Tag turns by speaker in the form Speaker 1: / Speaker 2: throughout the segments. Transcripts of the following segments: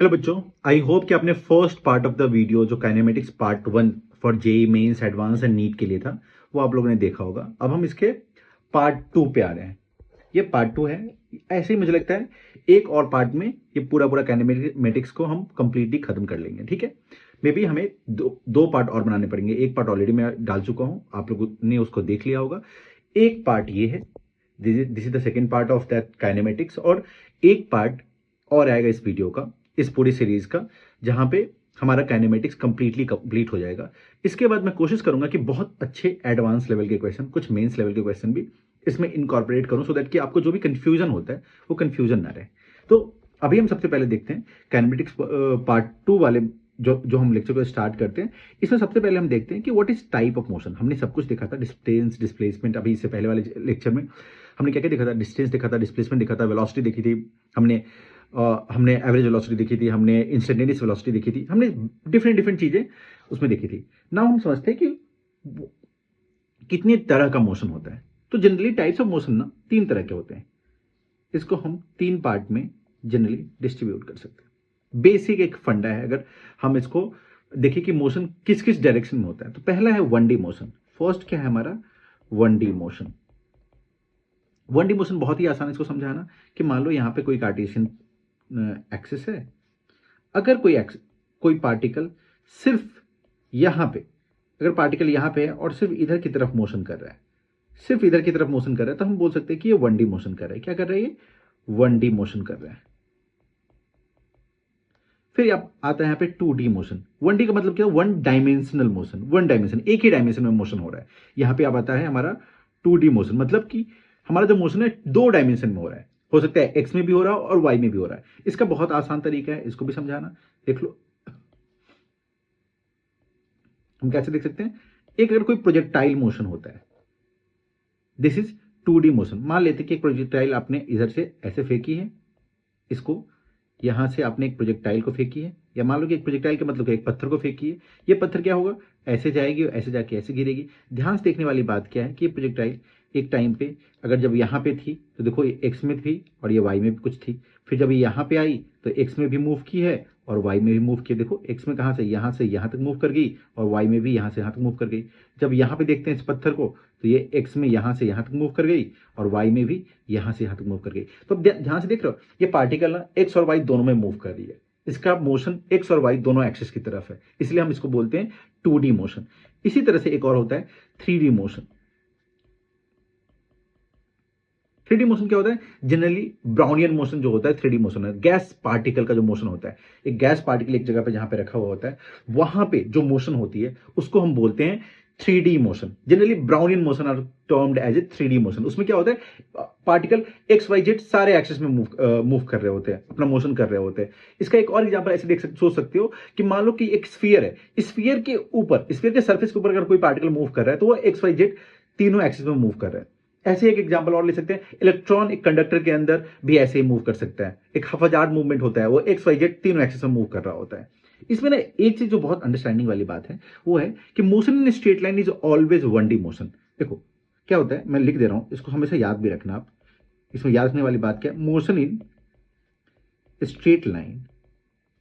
Speaker 1: Hello बच्चों, आई hope कि आपने first part of the video जो kinematics part 1 for JEE mains advance and NEET के लिए था वो आप लोगों ने देखा होगा। अब हम इसके पार्ट 2 पे आ रहे हैं। ये पार्ट 2 है। ऐसे ही मुझे लगता है एक और पार्ट में ये पूरा पूरा काइनेमेटिक्स को हम कंप्लीटली खत्म कर लेंगे। ठीक है, मे बी हमें दो पार्ट और बनाने पड़ेंगे। एक पार्ट ऑलरेडी मैं डाल चुका हूं, आप लोगों ने उसको देख लिया होगा। एक पार्ट ये है, this is the second part of that kinematics, और एक पार्ट और आएगा इस वीडियो का, इस पूरी सीरीज का, जहां पे हमारा काइनेमेटिक्स कंप्लीटली कंप्लीट हो जाएगा। इसके बाद मैं कोशिश करूंगा कि बहुत अच्छे एडवांस लेवल के क्वेश्चन, कुछ मेंस लेवल के क्वेश्चन भी इसमें इनकॉर्पोरेट करूं, सो दैट कि आपको जो भी कंफ्यूजन होता है वो कंफ्यूजन ना रहे। तो अभी हम सबसे पहले देखते हैं काइनेमेटिक्स पार्ट 2 वाले जो हम लेक्चर को स्टार्ट करते हैं। इसमें सबसे पहले हम देखते हैं कि what is type of motion. हमने सब कुछ देखा था, डिस्टेंस, डिस्प्लेसमेंट। अभी इससे पहले वाले लेक्चर में हमने क्या क्या देखा था? डिस्टेंस देखा था, डिस्प्लेसमेंट देखा था, वेलोसिटी देखी थी, हमने एवरेज वेलोसिटी देखी थी, हमने इंस्टेंटेनियस वेलोसिटी देखी थी, हमने डिफरेंट डिफरेंट चीजें उसमें देखी थी। नाउ हम समझते हैं कि कितनी तरह का मोशन होता है। तो जनरली टाइप्स ऑफ मोशन ना 3 तरह के होते हैं। इसको हम 3 पार्ट में जनरली डिस्ट्रीब्यूट कर सकते हैं। बेसिक एक फंडा है। अगर हम इसको देखें कि मोशन किस किस डायरेक्शन में होता है, तो पहला है 1D मोशन। फर्स्ट क्या है हमारा? 1D motion. 1D मोशन बहुत ही आसान है इसको समझाना। कि मान लो यहां पे कोई कार्टेशियन एक्सिस है। अगर कोई पार्टिकल सिर्फ यहां पे, अगर पार्टिकल यहां पे है और सिर्फ इधर की तरफ मोशन कर रहा है, सिर्फ इधर की तरफ मोशन कर रहा है, तो हम बोल सकते हैं कि ये 1D मोशन कर रहा है। क्या कर रहा है ये? 1D मोशन कर रहा है। फिर आप आता है यहाँ पे 2D मोशन। 1D का मतलब क्या? One dimensional motion, one dimension, एक ही डायमेंशन में मोशन हो रहा है। यहां पे अब आता है हमारा 2D मोशन, मतलब कि हमारा जो मोशन है 2 डायमेंशन में हो रहा है। हो सकता है एक्स में भी हो रहा हो और वाई में भी हो रहा है। इसका बहुत आसान तरीका है, इसको भी समझाना। देख लो, हम कैसे देख सकते हैं? एक अगर कोई प्रोजेक्टाइल मोशन होता है, दिस इज 2D मोशन। मान लेते हैं कि एक प्रोजेक्टाइल आपने इधर से ऐसे फेंकी है, इसको यहां से आपने एक प्रोजेक्टाइल को फेंकी है, या मान लो कि एक प्रोजेक्टाइल का मतलब एक पत्थर को फेंकी है। ये पत्थर क्या होगा? ऐसे जाएगी और ऐसे जाके ऐसे गिरेगी। ध्यान से देखने वाली बात क्या है कि ये प्रोजेक्टाइल एक टाइम पे, अगर जब यहां पे थी तो देखो ये एक्स में थी और ये वाई में भी कुछ थी। फिर जब ये यहां पे आई तो एक्स में भी मूव की है और वाई में भी मूव की। देखो एक्स में कहां से यहां तक मूव कर गई और वाई में भी यहां से यहां तक मूव कर गई। जब यहां पे देखते हैं इस पत्थर को, तो ये एक्स में यहां से यहां तक मूव कर गई और वाई में भी यहां से यहां तक मूव कर गई। तो ध्यान से देख रहे हो, ये पार्टिकल ना एक्स और वाई दोनों में मूव कर रही है। इसका मोशन एक्स और वाई दोनों एक्सिस की तरफ है, इसलिए हम इसको बोलते हैं 2D मोशन। इसी तरह से एक और होता है 3D मोशन। 3D मोशन क्या होता है? जनरली ब्राउनियन मोशन जो होता है 3D मोशन है। गैस पार्टिकल का जो मोशन होता है, एक गैस पार्टिकल एक जगह पे जहां पे रखा हुआ होता है, वहां पे जो मोशन होती है उसको हम बोलते हैं 3D motion. Generally Brownian motion are termed as a 3D motion. उसमें क्या होता है? पार्टिकल एक्स वाई जेड सारे एक्सिस में मूव कर रहे होते हैं, अपना मोशन कर रहे होते हैं। इसका एक और एग्जांपल ऐसे सोच सकते हो कि मान लो कि एक स्फीयर है, स्फीयर के ऊपर, स्फीयर के सरफेस के ऊपर अगर कोई पार्टिकल मूव कर रहा है तो वो एक्स वाई जेड तीनों एक्सिस में मूव कर रहा है। ऐसे एक एग्जांपल और ले सकते हैं, इलेक्ट्रॉन एक कंडक्टर के अंदर भी ऐसे ही मूव कर सकता है। एक हवाजार मूवमेंट होता है, वो एक्स वाई जेड तीनों एक्सिस में मूव कर रहा होता है। इसमें ना एक चीज जो बहुत अंडरस्टैंडिंग वाली बात है वो है कि motion in straight line is always 1D motion. देखो क्या होता है, मैं लिख दे रहा हूं, इसको हमेशा याद भी रखना आप। इसमें याद रखने वाली बात क्या है? Motion in straight line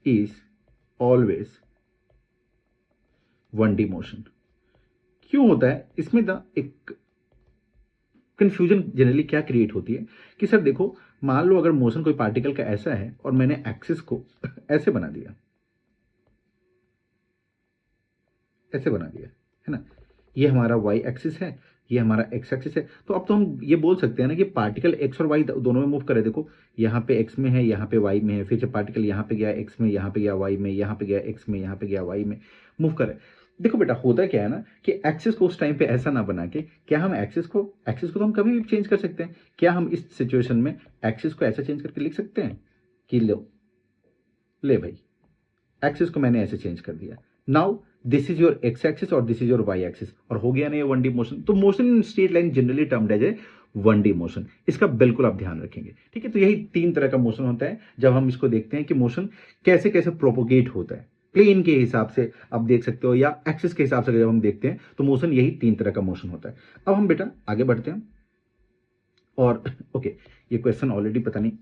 Speaker 1: is always 1D motion. क्यों होता है? इसमें ना एक कंफ्यूजन जनरली क्या क्रिएट होती है कि सर देखो, मान लो अगर मोशन कोई पार्टिकल का ऐसा है और मैंने एक्सिस को ऐसे बना दिया, ऐसे बना दिया, है ना? ये हमारा वाई एक्सिस है, ये हमारा एक्स एक्सिस है। तो अब तो हम ये बोल सकते हैं ना कि पार्टिकल एक्स और वाई दोनों में मूव करे। देखो यहाँ पे एक्स में है, यहाँ पे वाई में है, फिर जब पार्टिकल यहाँ पे गया एक्स में, यहाँ पे गया वाई में, यहाँ पे गया एक्स में, यहाँ पे गया वाई में, मूव करे। देखो बेटा, होता क्या है ना कि एक्सिस को उस टाइम पे ऐसा ना बना के, क्या हम एक्सिस को तो हम कभी भी चेंज कर सकते हैं। क्या हम इस सिचुएशन में एक्सिस को ऐसा चेंज करके लिख सकते हैं कि लो, ले भाई, एक्सिस को मैंने ऐसे चेंज कर दिया, now this is your x axis और this is your y axis, और हो गया ना ये 1D मोशन। तो motion in straight line generally termed as a 1D motion. इसका बिल्कुल आप ध्यान रखेंगे, ठीक है? तो यही 3 तरह का मोशन होता है जब हम इसको देखते हैं कि मोशन कैसे कैसे प्रोपोगेट होता है। प्लेन के हिसाब से आप देख सकते हो, या एक्सिस के हिसाब से जब हम देखते हैं तो मोशन यही 3 तरह का मोशन होता है। अब हम बेटा आगे बढ़ते हैं। और ओके, ये क्वेश्चन ऑलरेडी पता नहीं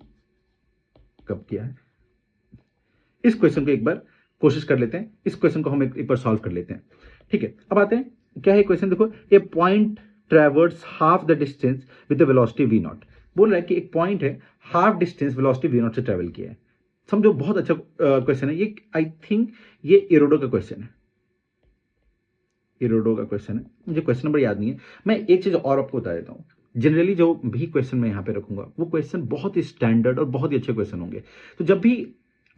Speaker 1: कब किया है। इस क्वेश्चन को एक बार कोशिश कर लेते हैं, इस क्वेश्चन को हम एक बार सॉल्व कर लेते हैं। ठीक है, अब आते हैं, क्या है क्वेश्चन, देखो, a point traverse half the distance with the velocity v naught. बोल रहा है कि एक पॉइंट है, half distance velocity v naught से ट्रेवल किया है। समझो, बहुत अच्छा क्वेश्चन है ये। आई थिंक ये इरोडो का क्वेश्चन है, इरोडो का क्वेश्चन है, मुझे क्वेश्चन नंबर याद नहीं है। मैं एक चीज और आपको बता देता हूँ, जनरली जो भी क्वेश्चन मैं यहाँ पे रखूंगा वो क्वेश्चन बहुत ही स्टैंडर्ड और बहुत ही अच्छे क्वेश्चन होंगे। तो जब भी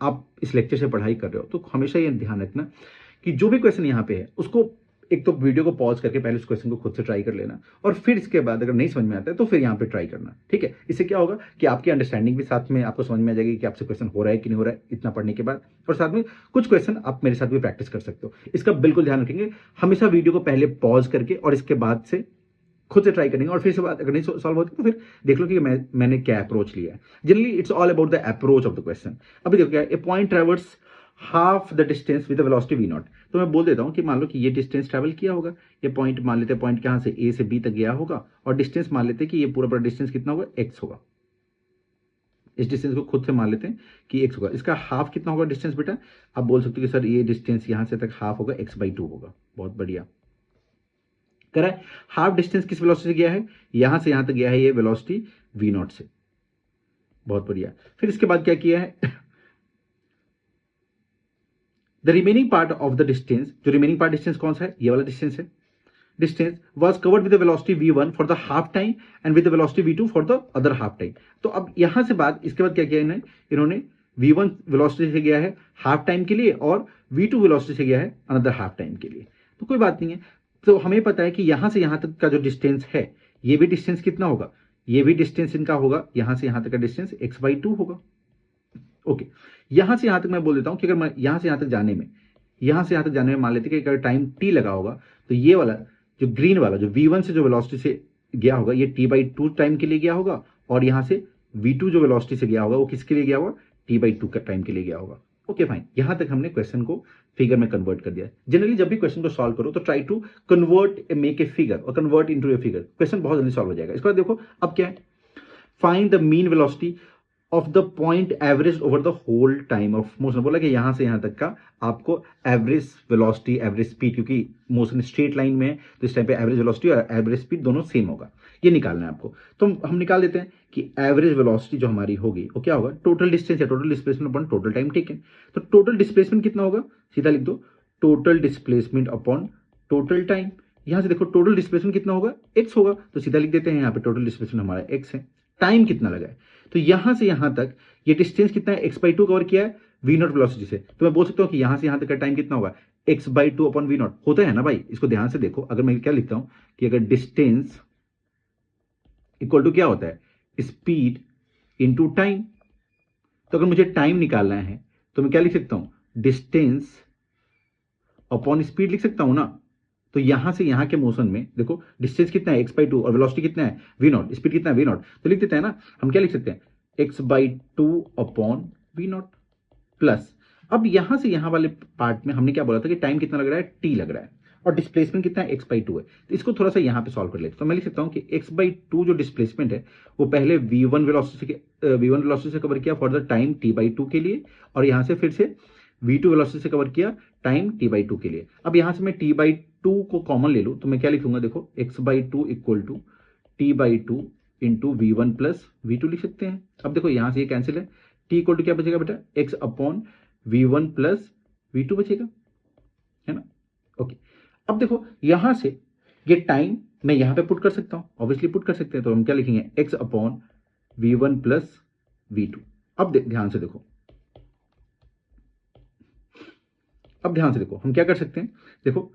Speaker 1: आप इस लेक्चर से पढ़ाई कर रहे हो तो हमेशा ये ध्यान रखना कि जो भी क्वेश्चन यहाँ पे है उसको एक तो वीडियो को पॉज करके पहले उस क्वेश्चन को खुद से ट्राई कर लेना, और फिर इसके बाद अगर नहीं समझ में आता है तो फिर यहाँ पे ट्राई करना। ठीक है, इससे क्या होगा कि आपकी अंडरस्टैंडिंग भी साथ में आपको समझ में आ जाएगी कि आपसे क्वेश्चन हो रहा है कि नहीं हो रहा है इतना पढ़ने के बाद, और साथ में कुछ क्वेश्चन आप मेरे साथ भी प्रैक्टिस कर सकते हो। इसका बिल्कुल ध्यान रखेंगे, हमेशा वीडियो को पहले पॉज करके और इसके बाद से खुद से ट्राई करेंगे, और फिर से बात अगर नहीं सॉल्व होती तो फिर देख लो कि मैंने क्या अप्रोच लिया है। Generally it's all about the approach of the question. अभी देखो क्या है, a point traverse half the distance with the velocity v naught. तो मैं बोल देता हूं कि मान लो कि ये डिस्टेंस ट्रेवल किया होगा, ये पॉइंट मान लेते हैं, पॉइंट कहां से, ए से बी तक गया होगा, और डिस्टेंस मान लेते हैं कि ये पूरा डिस्टेंस कितना होगा, एक्स होगा। इस डिस्टेंस को खुद से मान लेते हैं कि एक्स होगा। इसका हाफ कितना होगा डिस्टेंस बेटा, आप बोल सकते हो कि सर ये डिस्टेंस यहां से तक हाफ होगा, x/2 होगा। बहुत बढ़िया करा है। हाफ डिस्टेंस किस वेलोसिटी से गया है, यहां से यहां तक गया है ये वेलोसिटी वी नॉट से। बहुत बढ़िया। फिर इसके बाद क्या किया है, the remaining part of the distance, जो रिमेनिंग पार्ट डिस्टेंस कौन सा है, ये वाला डिस्टेंस है, distance was covered with the velocity v1 for the half time and with the velocity v2 for the other half time. तो अब यहां से बाद इसके बाद क्या किया इन्होंने v1 वेलोसिटी से गया है हाफ टाइम के लिए, और v2 वेलोसिटी से गया है अनदर हाफ टाइम के लिए। तो कोई बात नहीं है, तो हमें पता है कि यहां से यहां तक का जो डिस्टेंस है, ये भी डिस्टेंस कितना होगा, ये भी डिस्टेंस इनका होगा, यहां से यहां तक का डिस्टेंस x/2 होगा। ओके, यहां से यहां तक मैं बोल देता हूं कि अगर मैं यहां से यहां तक जाने में मान लेते कि अगर टाइम t लगा होगा, तो ये वाला जो ग्रीन वाला जो v1 से जो वेलोसिटी से गया होगा, ये t/2 टाइम के लिए गया होगा, और यहां से v2 जो वेलोसिटी से गया होगा वो किसके लिए गया होगा, t/2 का टाइम के लिए गया होगा। ओके फाइन, यहां तक हमने क्वेश्चन को फिगर में कन्वर्ट कर दिया। जनरली जब भी क्वेश्चन को सॉल्व करो तो try to convert, make a figure और convert into a figure, question बहुत जल्दी सॉल्व हो जाएगा। इसके बाद देखो अब क्या है, find the mean velocity of the point average over the whole time of motion. बोला कि यहां से यहां तक का आपको एवरेज वेलोसिटी, एवरेज स्पीड, क्योंकि मोशन स्ट्रेट लाइन में है तो इस टाइम पे एवरेज वेलोसिटी और एवरेज स्पीड दोनों सेम होगा, ये निकालना है आपको। तो हम निकाल देते हैं कि एवरेज वेलोसिटी जो हमारी होगी वो क्या होगा, टोटल डिस्टेंस है, total displacement upon total time. ठीक है, तो टोटल डिस्प्लेसमेंट कितना होगा, सीधा लिख दो, total displacement upon total time. यहां से देखो टोटल डिस्प्लेसमेंट कितना होगा, एक्स होगा, तो सीधा लिख देते हैं यहाँ पे टोटल डिस्प्लेसमेंट हमारा एक्स है। टाइम कितना लगा है, तो यहां से यहां तक ये डिस्टेंस कितना है, x/2 कवर किया है v0 वेलोसिटी से, तो मैं बोल सकता हूं कि यहां से यहां तक का टाइम कितना होगा, x/2 अपॉन v0 होता है ना भाई। इसको ध्यान से देखो, अगर मैं क्या लिखता हूं कि अगर डिस्टेंस इक्वल टू क्या होता है, स्पीड इंटू टाइम, तो अगर मुझे टाइम निकालना है तो मैं क्या लिख सकता हूं, डिस्टेंस अपॉन स्पीड लिख सकता हूं ना। तो यहां से यहां के मोशन में देखो डिस्टेंस कितना है, x/2, और वेलोसिटी कितना है v0, स्पीड कितना है v0, तो लिख देते हैं ना, हम क्या लिख सकते हैं, x/2 अपॉन v0 प्लस, अब यहां से यहां वाले पार्ट में हमने क्या बोला था कि टाइम कितना लग रहा है, t लग रहा है, और डिस्प्लेसमेंट कितना है, x/2 है। तो इसको थोड़ा सा यहां पे सॉल्व कर लेते, तो मैं लिख सकता हूं कि x/2 जो डिस्प्लेसमेंट है वो पहले v1 वेलोसिटी से कवर किया फॉर द टाइम t/2 के लिए, और यहां से फिर से v2 वेलोसिटी से कवर किया टाइम t/2 के लिए। अब यहां से मैं t/2 को कॉमन ले लूं तो मैं क्या लिखूंगा, देखो x/2 equal to t/2 into v1 plus v2 लिख सकते हैं। अब देखो यहां से ये कैंसिल है, t इक्वल टू क्या बचेगा बेटा, x upon v1 plus v2 बचेगा, है ना। ओके, अब देखो यहां से ये टाइम मैं यहां पे पुट कर सकता हूं, ऑब्वियसली पुट कर सकते हैं, तो हम क्या लिखेंगे, x upon v1 plus v2। अब ध्यान से देखो, अब ध्यान से देखो हम क्या कर सकते हैं, देखो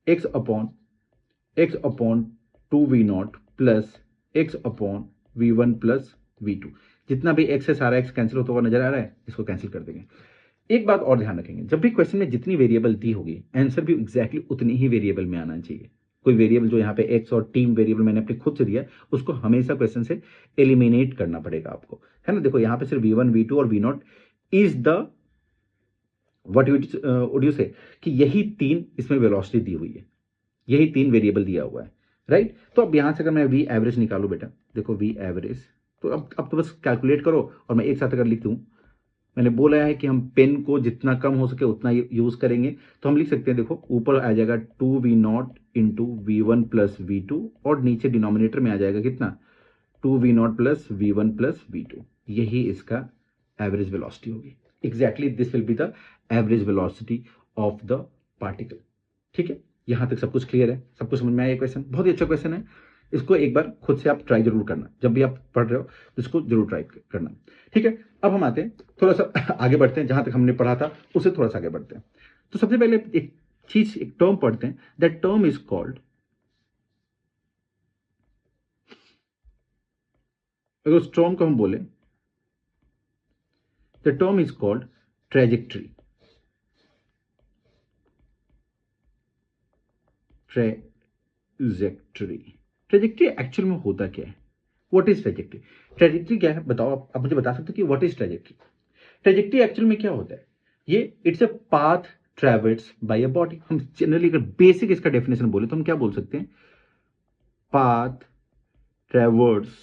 Speaker 1: x upon 2v0 plus x upon v1 plus v2, जितना भी x है सारा x कैंसिल होता हुआ नजर आ रहा है, इसको कैंसिल कर देंगे। एक बात और ध्यान रखेंगे, जब भी क्वेश्चन में जितनी वेरिएबल दी होगी आंसर भी एग्जैक्टली उतनी ही वेरिएबल में आना चाहिए। कोई वेरिएबल जो यहाँ पे x और टीम वेरिएबल मैंने अपने खुद से दिया उसको हमेशा क्वेश्चन से एलिमिनेट करना पड़ेगा आपको, है ना। देखो यहाँ पे सिर्फ v1 v2 और v0 is the what would you से, कि यही तीन इसमें वेलोसिटी दी हुई है, यही तीन वेरिएबल दिया हुआ है, राइट। तो अब यहां से अगर मैं वी एवरेज निकालू बेटा, देखो वी एवरेज, तो अब तो बस कैलकुलेट करो और मैं एक साथ अगर लिख दूं मैंने बोला है कि हम पेन को जितना कम हो सके उतना यूज करेंगे, तो हम लिख सकते हैं, देखो ऊपर आ जाएगा 2v0 into V1 plus V2, और नीचे डिनोमिनेटर में आ जाएगा कितना, 2v0 plus V1 plus V2. यही इसका एवरेज वेलोसिटी होगी। Exactly this will be the average velocity of the particle. ठीक है, यहां तक सब कुछ क्लियर है, सब कुछ समझ में आया। क्वेश्चन बहुत ही अच्छा क्वेश्चन है, इसको एक बार खुद से आप ट्राई जरूर करना, जब भी आप पढ़ रहे हो तो इसको जरूर ट्राई करना। ठीक है, अब हम आते हैं थोड़ा सा आगे बढ़ते हैं, जहां तक हमने पढ़ा था उससे थोड़ा सा आगे बढ़ते हैं। तो सबसे पहले एक चीज, एक टर्म पढ़ते हैं, दैट टर्म इज कॉल्ड, अगर उस टर्म को हम बोले, the term is called trajectory. Trajectory, trajectory actual में होता क्या है? What is trajectory? ट्रेजेक्ट्री क्या है बताओ, आप मुझे बता सकते हो कि what is trajectory? Trajectory actual में क्या होता है? ये it's a path traverse by a body. हम जनरली अगर बेसिक इसका डेफिनेशन बोले तो हम क्या बोल सकते हैं? Path traverse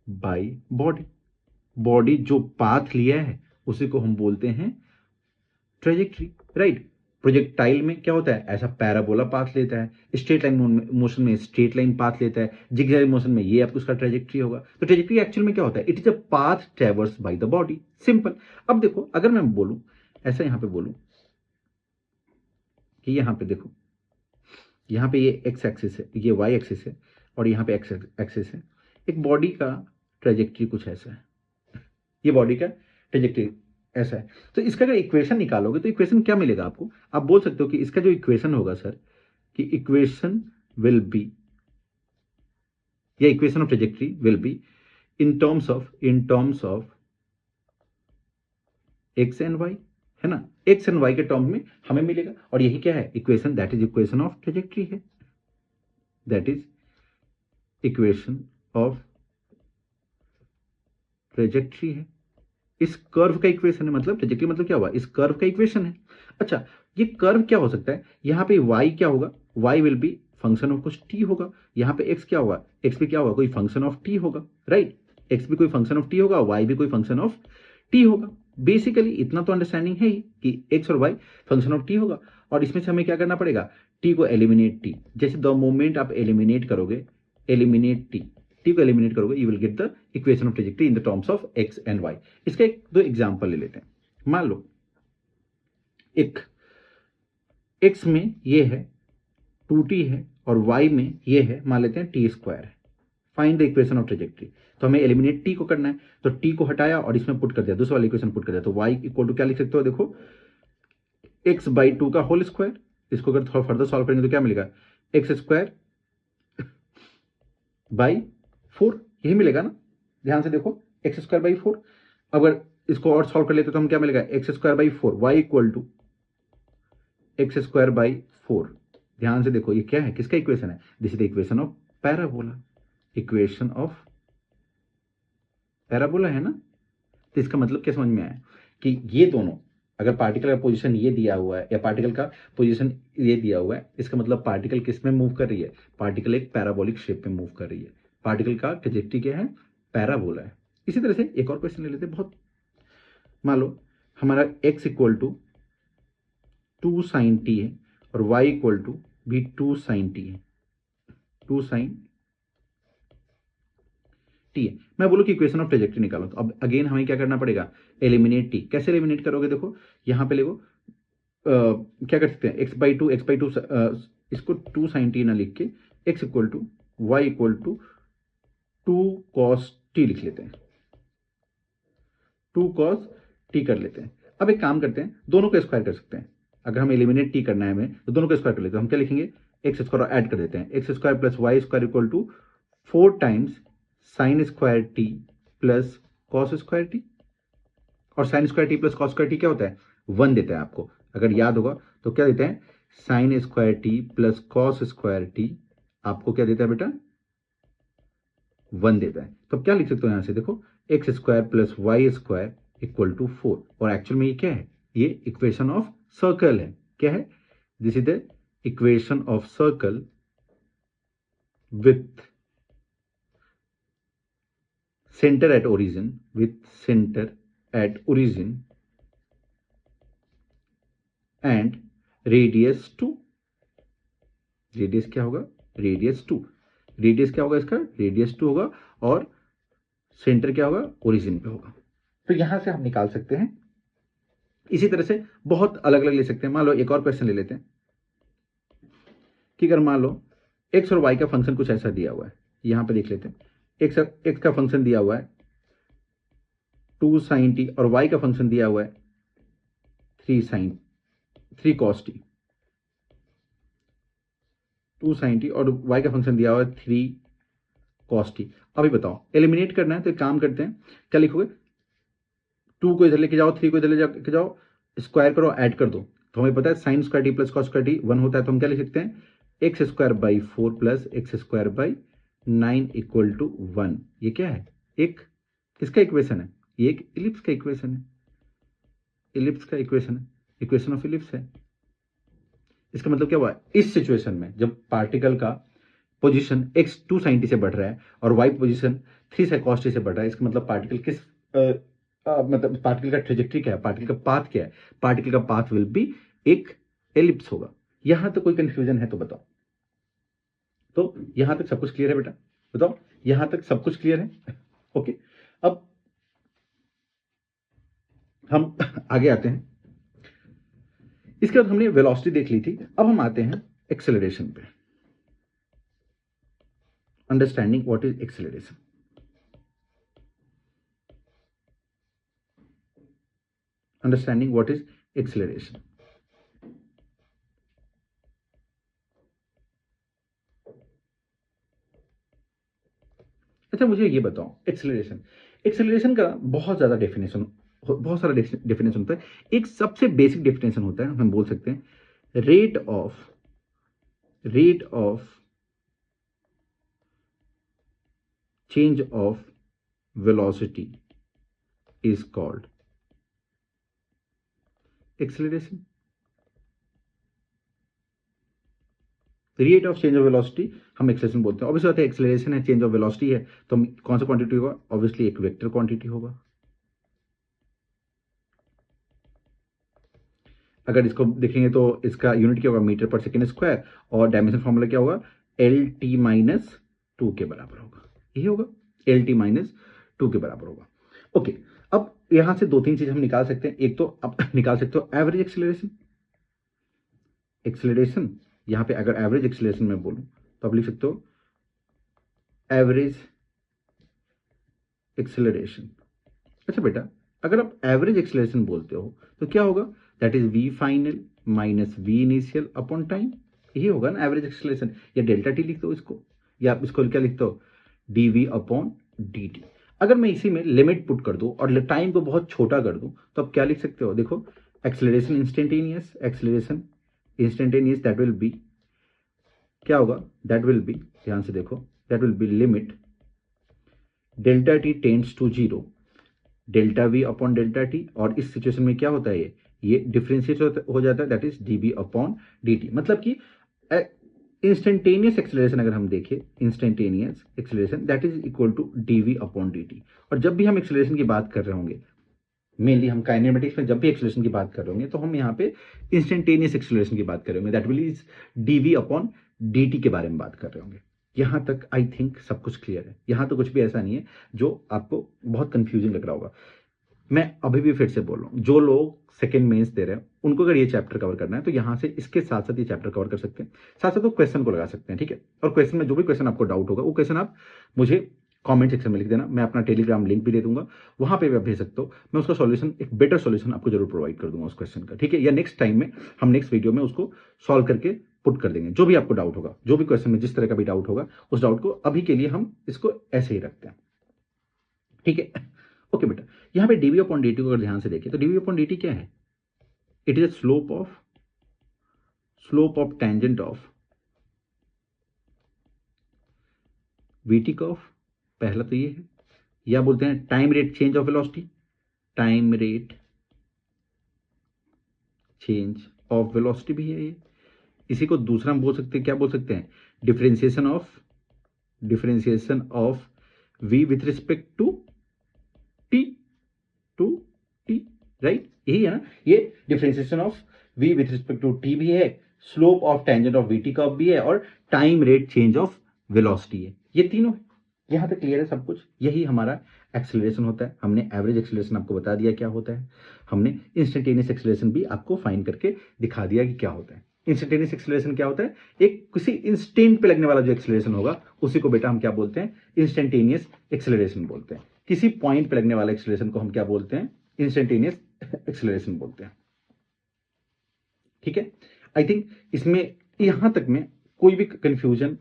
Speaker 1: by body. Body जो पाथ लिया है उसी को हम बोलते हैं ट्रेजेक्ट्री, राइट। प्रोजेक्टाइल में क्या होता है? ऐसा पैराबोला पाथ लेता है, स्ट्रेट लाइन मोशन में स्ट्रेट लाइन पाथ लेता है, जिगजैग मोशन में ये आपको उसका ट्रेजेक्ट्री होगा। तो ट्रेजेक्ट्री एक्चुअल में क्या होता है? It is a path traverse by the body, simple. अब देखो, अगर मैं बोलूं ऐसा, यहां पे बोलूं कि यहां पे देखो, यहां पे ये एक्स एक्सिस है, ये वाई एक्सिस है, और यहां पे एक्स एक्सिस है। एक बॉडी का ट्रेजेक्ट्री कुछ ऐसा है, ये बॉडी का ट्रेजेक्ट्री ऐसा है। तो इसका अगर इक्वेशन निकालोगे तो इक्वेशन क्या मिलेगा आपको? आप बोल सकते हो कि इसका जो इक्वेशन होगा सर, कि इक्वेशन विल बी, या equation of trajectory will be in terms of x and y, है ना। एक्स एंड वाई के टर्म में हमें मिलेगा, और यही क्या है? Equation, that is equation of trajectory है, that is equation of trajectory है। इस कर्व का इक्वेशन है, मतलब ट्रेजेक्ट्री मतलब क्या हुआ? इस कर्व का इक्वेशन है। अच्छा, ये कर्व क्या हो सकता है? यहाँ पे y क्या होगा? y will be function of कुछ t होगा। यहाँ पे x क्या होगा? x भी क्या होगा? कोई फंक्शन ऑफ t होगा, राइट। x भी कोई फंक्शन ऑफ t होगा, y भी कोई फंक्शन ऑफ t होगा। बेसिकली इतना तो अंडरस्टैंडिंग है ही कि x और y फंक्शन ऑफ t होगा, और इसमें से हमें क्या करना पड़ेगा? t को एलिमिनेट t, जैसे द मोमेंट आप एलिमिनेट करोगे, एलिमिनेट t को एलिमिनेट करोगे, you will get the equation of trajectory in the terms of x and y। इसका एक दो एग्जांपल ले लेते हैं। मान लो एक x में ये है 2t है, और y में ये है, मान लेते हैं t स्क्वायर है। Find the equation of trajectory. तो हमें एलिमिनेट t को करना है, तो t को हटाया और इसमें पुट कर दिया, दूसरा वाला इक्वेशन पुट कर दिया, तो y इक्वल टू क्या लिख सकते हो? देखो, x बाई 2 का होल स्क्वायर। इसको अगर थोड़ा फर्दर सॉल्व करेंगे तो क्या मिलेगा? एक्स स्क्वायर बाई 4, यही मिलेगा ना। ध्यान से देखो, एक्स स्क्वायर बाई 4। अगर इसको और सॉल्व कर लेते तो हम क्या मिलेगा? X square by 4, y equal to x square by 4। ध्यान से देखो, ये क्या है? किसका इक्वेशन है? This is the equation of parabola, equation of parabola, है ना। तो इसका मतलब क्या समझ में आया? कि ये दोनों, अगर पार्टिकल का पोजीशन ये दिया हुआ है या पार्टिकल का पोजीशन ये दिया हुआ है, इसका मतलब पार्टिकल किस में मूव कर रही है? पार्टिकल एक पैराबोलिक शेप में मूव कर रही है। पार्टिकल का ट्रेजेक्ट्री क्या है? पैराबोला है। इसी तरह से एक और क्वेश्चन ले लेते हैं। बहुत, मान लो हमारा x equal to 2 sine t है, और y इक्वल टू भी 2 साइन टी है, 2 साइन टी है। मैं बोलूँ कि इक्वेशन ऑफ ट्रेजेक्ट्री निकालो, तो अब अगेन हमें क्या करना पड़ेगा? Eliminate T. कैसे एलिमिनेट करोगे? देखो यहां पे देखो, क्या कर सकते हैं? एक्स बाई टू इसको 2 साइन टी ना लिख के x equal to y equal to 2 cos t लिख लेते हैं, 2 कॉस टी कर लेते हैं। अब एक काम करते हैं, दोनों को स्क्वायर कर सकते हैं। अगर हम एलिमिनेट टी करना है हमें, तो दोनों को स्क्वायर कर लेते हैं। हम क्या लिखेंगे? एक्स स्क्वायर ऐड कर देते हैं, x square plus y square equal to 4 times sine square t plus cos square t. और sine square t plus cos square t क्या होता है? 1 देता है आपको, अगर याद होगा तो क्या देते हैं? Sign square t plus cos square T आपको क्या देता है बेटा? 1 देता है। तो अब क्या लिख सकते हो यहां से? देखो, x square plus y square equal to 4, और एक्चुअल में ये क्या है? ये इक्वेशन ऑफ सर्कल है। क्या है? This is the equation of circle with centre at origin, with centre at origin and radius 2। Radius क्या होगा? रेडियस 2। रेडियस क्या होगा इसका? रेडियस 2 होगा, और सेंटर क्या होगा? ओरिजिन पे होगा। तो यहां से हम निकाल सकते हैं। इसी तरह से बहुत अलग अलग ले सकते हैं। मान लो एक और क्वेश्चन ले लेते हैं कि अगर मान लो एक्स और वाई का फंक्शन कुछ ऐसा दिया हुआ है, यहां पे देख लेते हैं। एक्स का फंक्शन दिया हुआ है 2 sin t, और वाई का फंक्शन दिया हुआ है 3 cos t। 2 sin t और वाई का फंक्शन दिया हुआ है 3 cos t। अभी बताओ, एलिमिनेट करना है तो एक काम करते हैं, क्या लिखोगे? 2 को इधर लेके जाओ, 3 को इधर लेके जाओ, स्क्वायर करो, ऐड कर दो। तो हमें पता है sine square t plus cos square t 1 होता है, तो हम क्या लिख सकते हैं? X square by 4 plus x square by 9 equal to 1। ये क्या है? एक किसका इक्वेशन है? ये एक इलिप्स का इक्वेशन है। इलिप्स का इक्वेशन है, इक्वेशन ऑफ इलिप्स है। इसका मतलब क्या हुआ? इस सिचुएशन में जब पार्टिकल का पोजीशन एक्स 2 sin t से बढ़ रहा है और वाई पोजीशन 3 से cos t से बढ़ रहा है, इसका मतलब पार्टिकल किस मतलब पार्टिकल का ट्रेजेक्ट्री क्या है? पार्टिकल का पाथ क्या है? पार्टिकल का पाथ विल बी एक एलिप्स होगा। यहां तक कोई कंफ्यूजन है तो बताओ। तो यहां तक सब कुछ क्लियर है बेटा? बताओ, यहां तक सब कुछ क्लियर है? ओके, अब हम आगे आते हैं। इसके बाद हमने वेलोसिटी देख ली थी, अब हम आते हैं एक्सेलरेशन पे। Understanding what is acceleration. Understanding what is acceleration. अच्छा, मुझे ये बताओ, एक्सेलरेशन, एक्सेलरेशन का बहुत ज्यादा डेफिनेशन, बहुत सारा डेफिनेशन होता है। एक सबसे बेसिक डेफिनेशन होता है, हम बोल सकते हैं rate of change of velocity is called acceleration. Rate of change of velocity हम एक्सेलरेशन बोलते हैं। ऑब्वियसली बात है, एक्सेलरेशन है, चेंज ऑफ वेलोसिटी है, तो हम कौन सा क्वांटिटी होगा? ऑब्वियसली एक वेक्टर क्वांटिटी होगा। अगर इसको देखेंगे तो इसका यूनिट क्या होगा? मीटर पर सेकेंड स्क्वायर, और डायमेंशन फॉर्मूला क्या होगा? एल टी माइनस 2 के बराबर होगा। यही होगा, एल टी माइनस 2 के बराबर होगा। ओके, अब यहां से दो तीन चीज हम निकाल सकते हैं। एक तो अब निकाल सकते हो एवरेज एक्सेलरेशन। एक्सेलरेशन यहां पे अगर एवरेज एक्सेलरेशन में बोलूं तो आप लिख सकते हो एवरेज एक्सेलरेशन। अच्छा बेटा, अगर आप एवरेज एक्सेलरेशन बोलते हो तो क्या होगा? That is v final minus v initial upon time. यही होगा ना एवरेज एक्सेलरेशन। या डेल्टा टी लिखते हो इसको, या आप इसको क्या लिखते हो? D v upon d t. अगर मैं इसी में लिमिट पुट कर दूं और टाइम को बहुत छोटा कर दूं तो आप क्या लिख सकते हो? देखो, acceleration instantaneous, acceleration instantaneous that will be क्या होगा? दैट विल बी, ध्यान से देखो, that will be limit delta t tends to zero delta v upon delta t. और इस सिचुएशन में क्या होता है? ये डिफरेंशिएट हो जाता है, that is dv upon d t. मतलब कि इंस्टेंटेनियस एक्सेलरेशन अगर हम देखें, instantaneous acceleration that is equal to dv upon d t. और जब भी हम एक्सेलरेशन की बात कर रहे होंगे, मेनली हम काइनेमेटिक्स में जब भी एक्सेलरेशन की बात कर रहे होंगे, तो हम यहाँ पे इंस्टेंटेनियस एक्सेलरेशन की बात कर रहे होंगे, that will is dv upon d t के बारे में बात कर रहे होंगे। यहां तक आई थिंक सब कुछ क्लियर है। यहां तो कुछ भी ऐसा नहीं है जो आपको बहुत कंफ्यूजिंग लग रहा होगा। मैं अभी भी फिर से बोल रहा हूँ, जो लोग सेकंड मेंस दे रहे हैं उनको अगर ये चैप्टर कवर करना है तो यहाँ से इसके साथ साथ ये चैप्टर कवर कर सकते हैं, साथ साथ वो क्वेश्चन को लगा सकते हैं। ठीक है, और क्वेश्चन में जो भी क्वेश्चन आपको डाउट होगा वो क्वेश्चन आप मुझे कमेंट सेक्शन में लिख देना। मैं अपना टेलीग्राम लिंक भी दे दूंगा, वहां पे भी आप भेज सकते हो। मैं उसका सॉल्यूशन, एक बेटर सॉल्यूशन आपको जरूर प्रोवाइड कर दूंगा उस क्वेश्चन का। ठीक है, या नेक्स्ट टाइम में हम नेक्स्ट वीडियो में उसको सॉल्व करके पुट कर देंगे। जो भी आपको डाउट होगा, जो भी क्वेश्चन में जिस तरह का भी डाउट होगा, उस डाउट को अभी के लिए हम इसको ऐसे ही रखते हैं। ठीक है, ओके बेटा, यहां पे डीवी अपॉन डी टी को अगर ध्यान से देखें तो डीवी अपॉन डी टी क्या है? It is a slope of tangent of VT curve. पहला तो ये है, या बोलते हैं time rate change of velocity, time rate change of velocity भी है ये। इसी को दूसरा हम बोल सकते हैं, क्या बोल सकते हैं? Differentiation of v with respect to t, to t, right, यही है ना, ये differentiation of v with respect to t भी है, slope of tangent of vt curve भी है, और time rate change of velocity है, ये तीनों है। यहां तक क्लियर है सब कुछ। यही हमारा एक्सेलरेशन होता है। हमने एवरेज एक्सेलरेशन आपको बता दिया क्या होता है, हमने इंस्टेंटेनियस एक्सेलरेशन भी आपको फाइंड करके दिखा दिया कि क्या होता है। इंस्टेंटेनियस एक्सेलरेशन क्या होता है, एक किसी इंस्टेंट पे लगने वाला जो एक्सेलरेशन होगा उसी को बेटा हम क्या बोलते हैं, इंस्टेंटेनियस एक्सेलरेशन बोलते हैं। किसी पॉइंट पे लगने वाला एक्सेलरेशन को हम क्या बोलते हैं, इंस्टेंटेनियस एक्सेलरेशन बोलते हैं। ठीक है, आई थिंक इसमें यहां तक में कोई भी कंफ्यूजन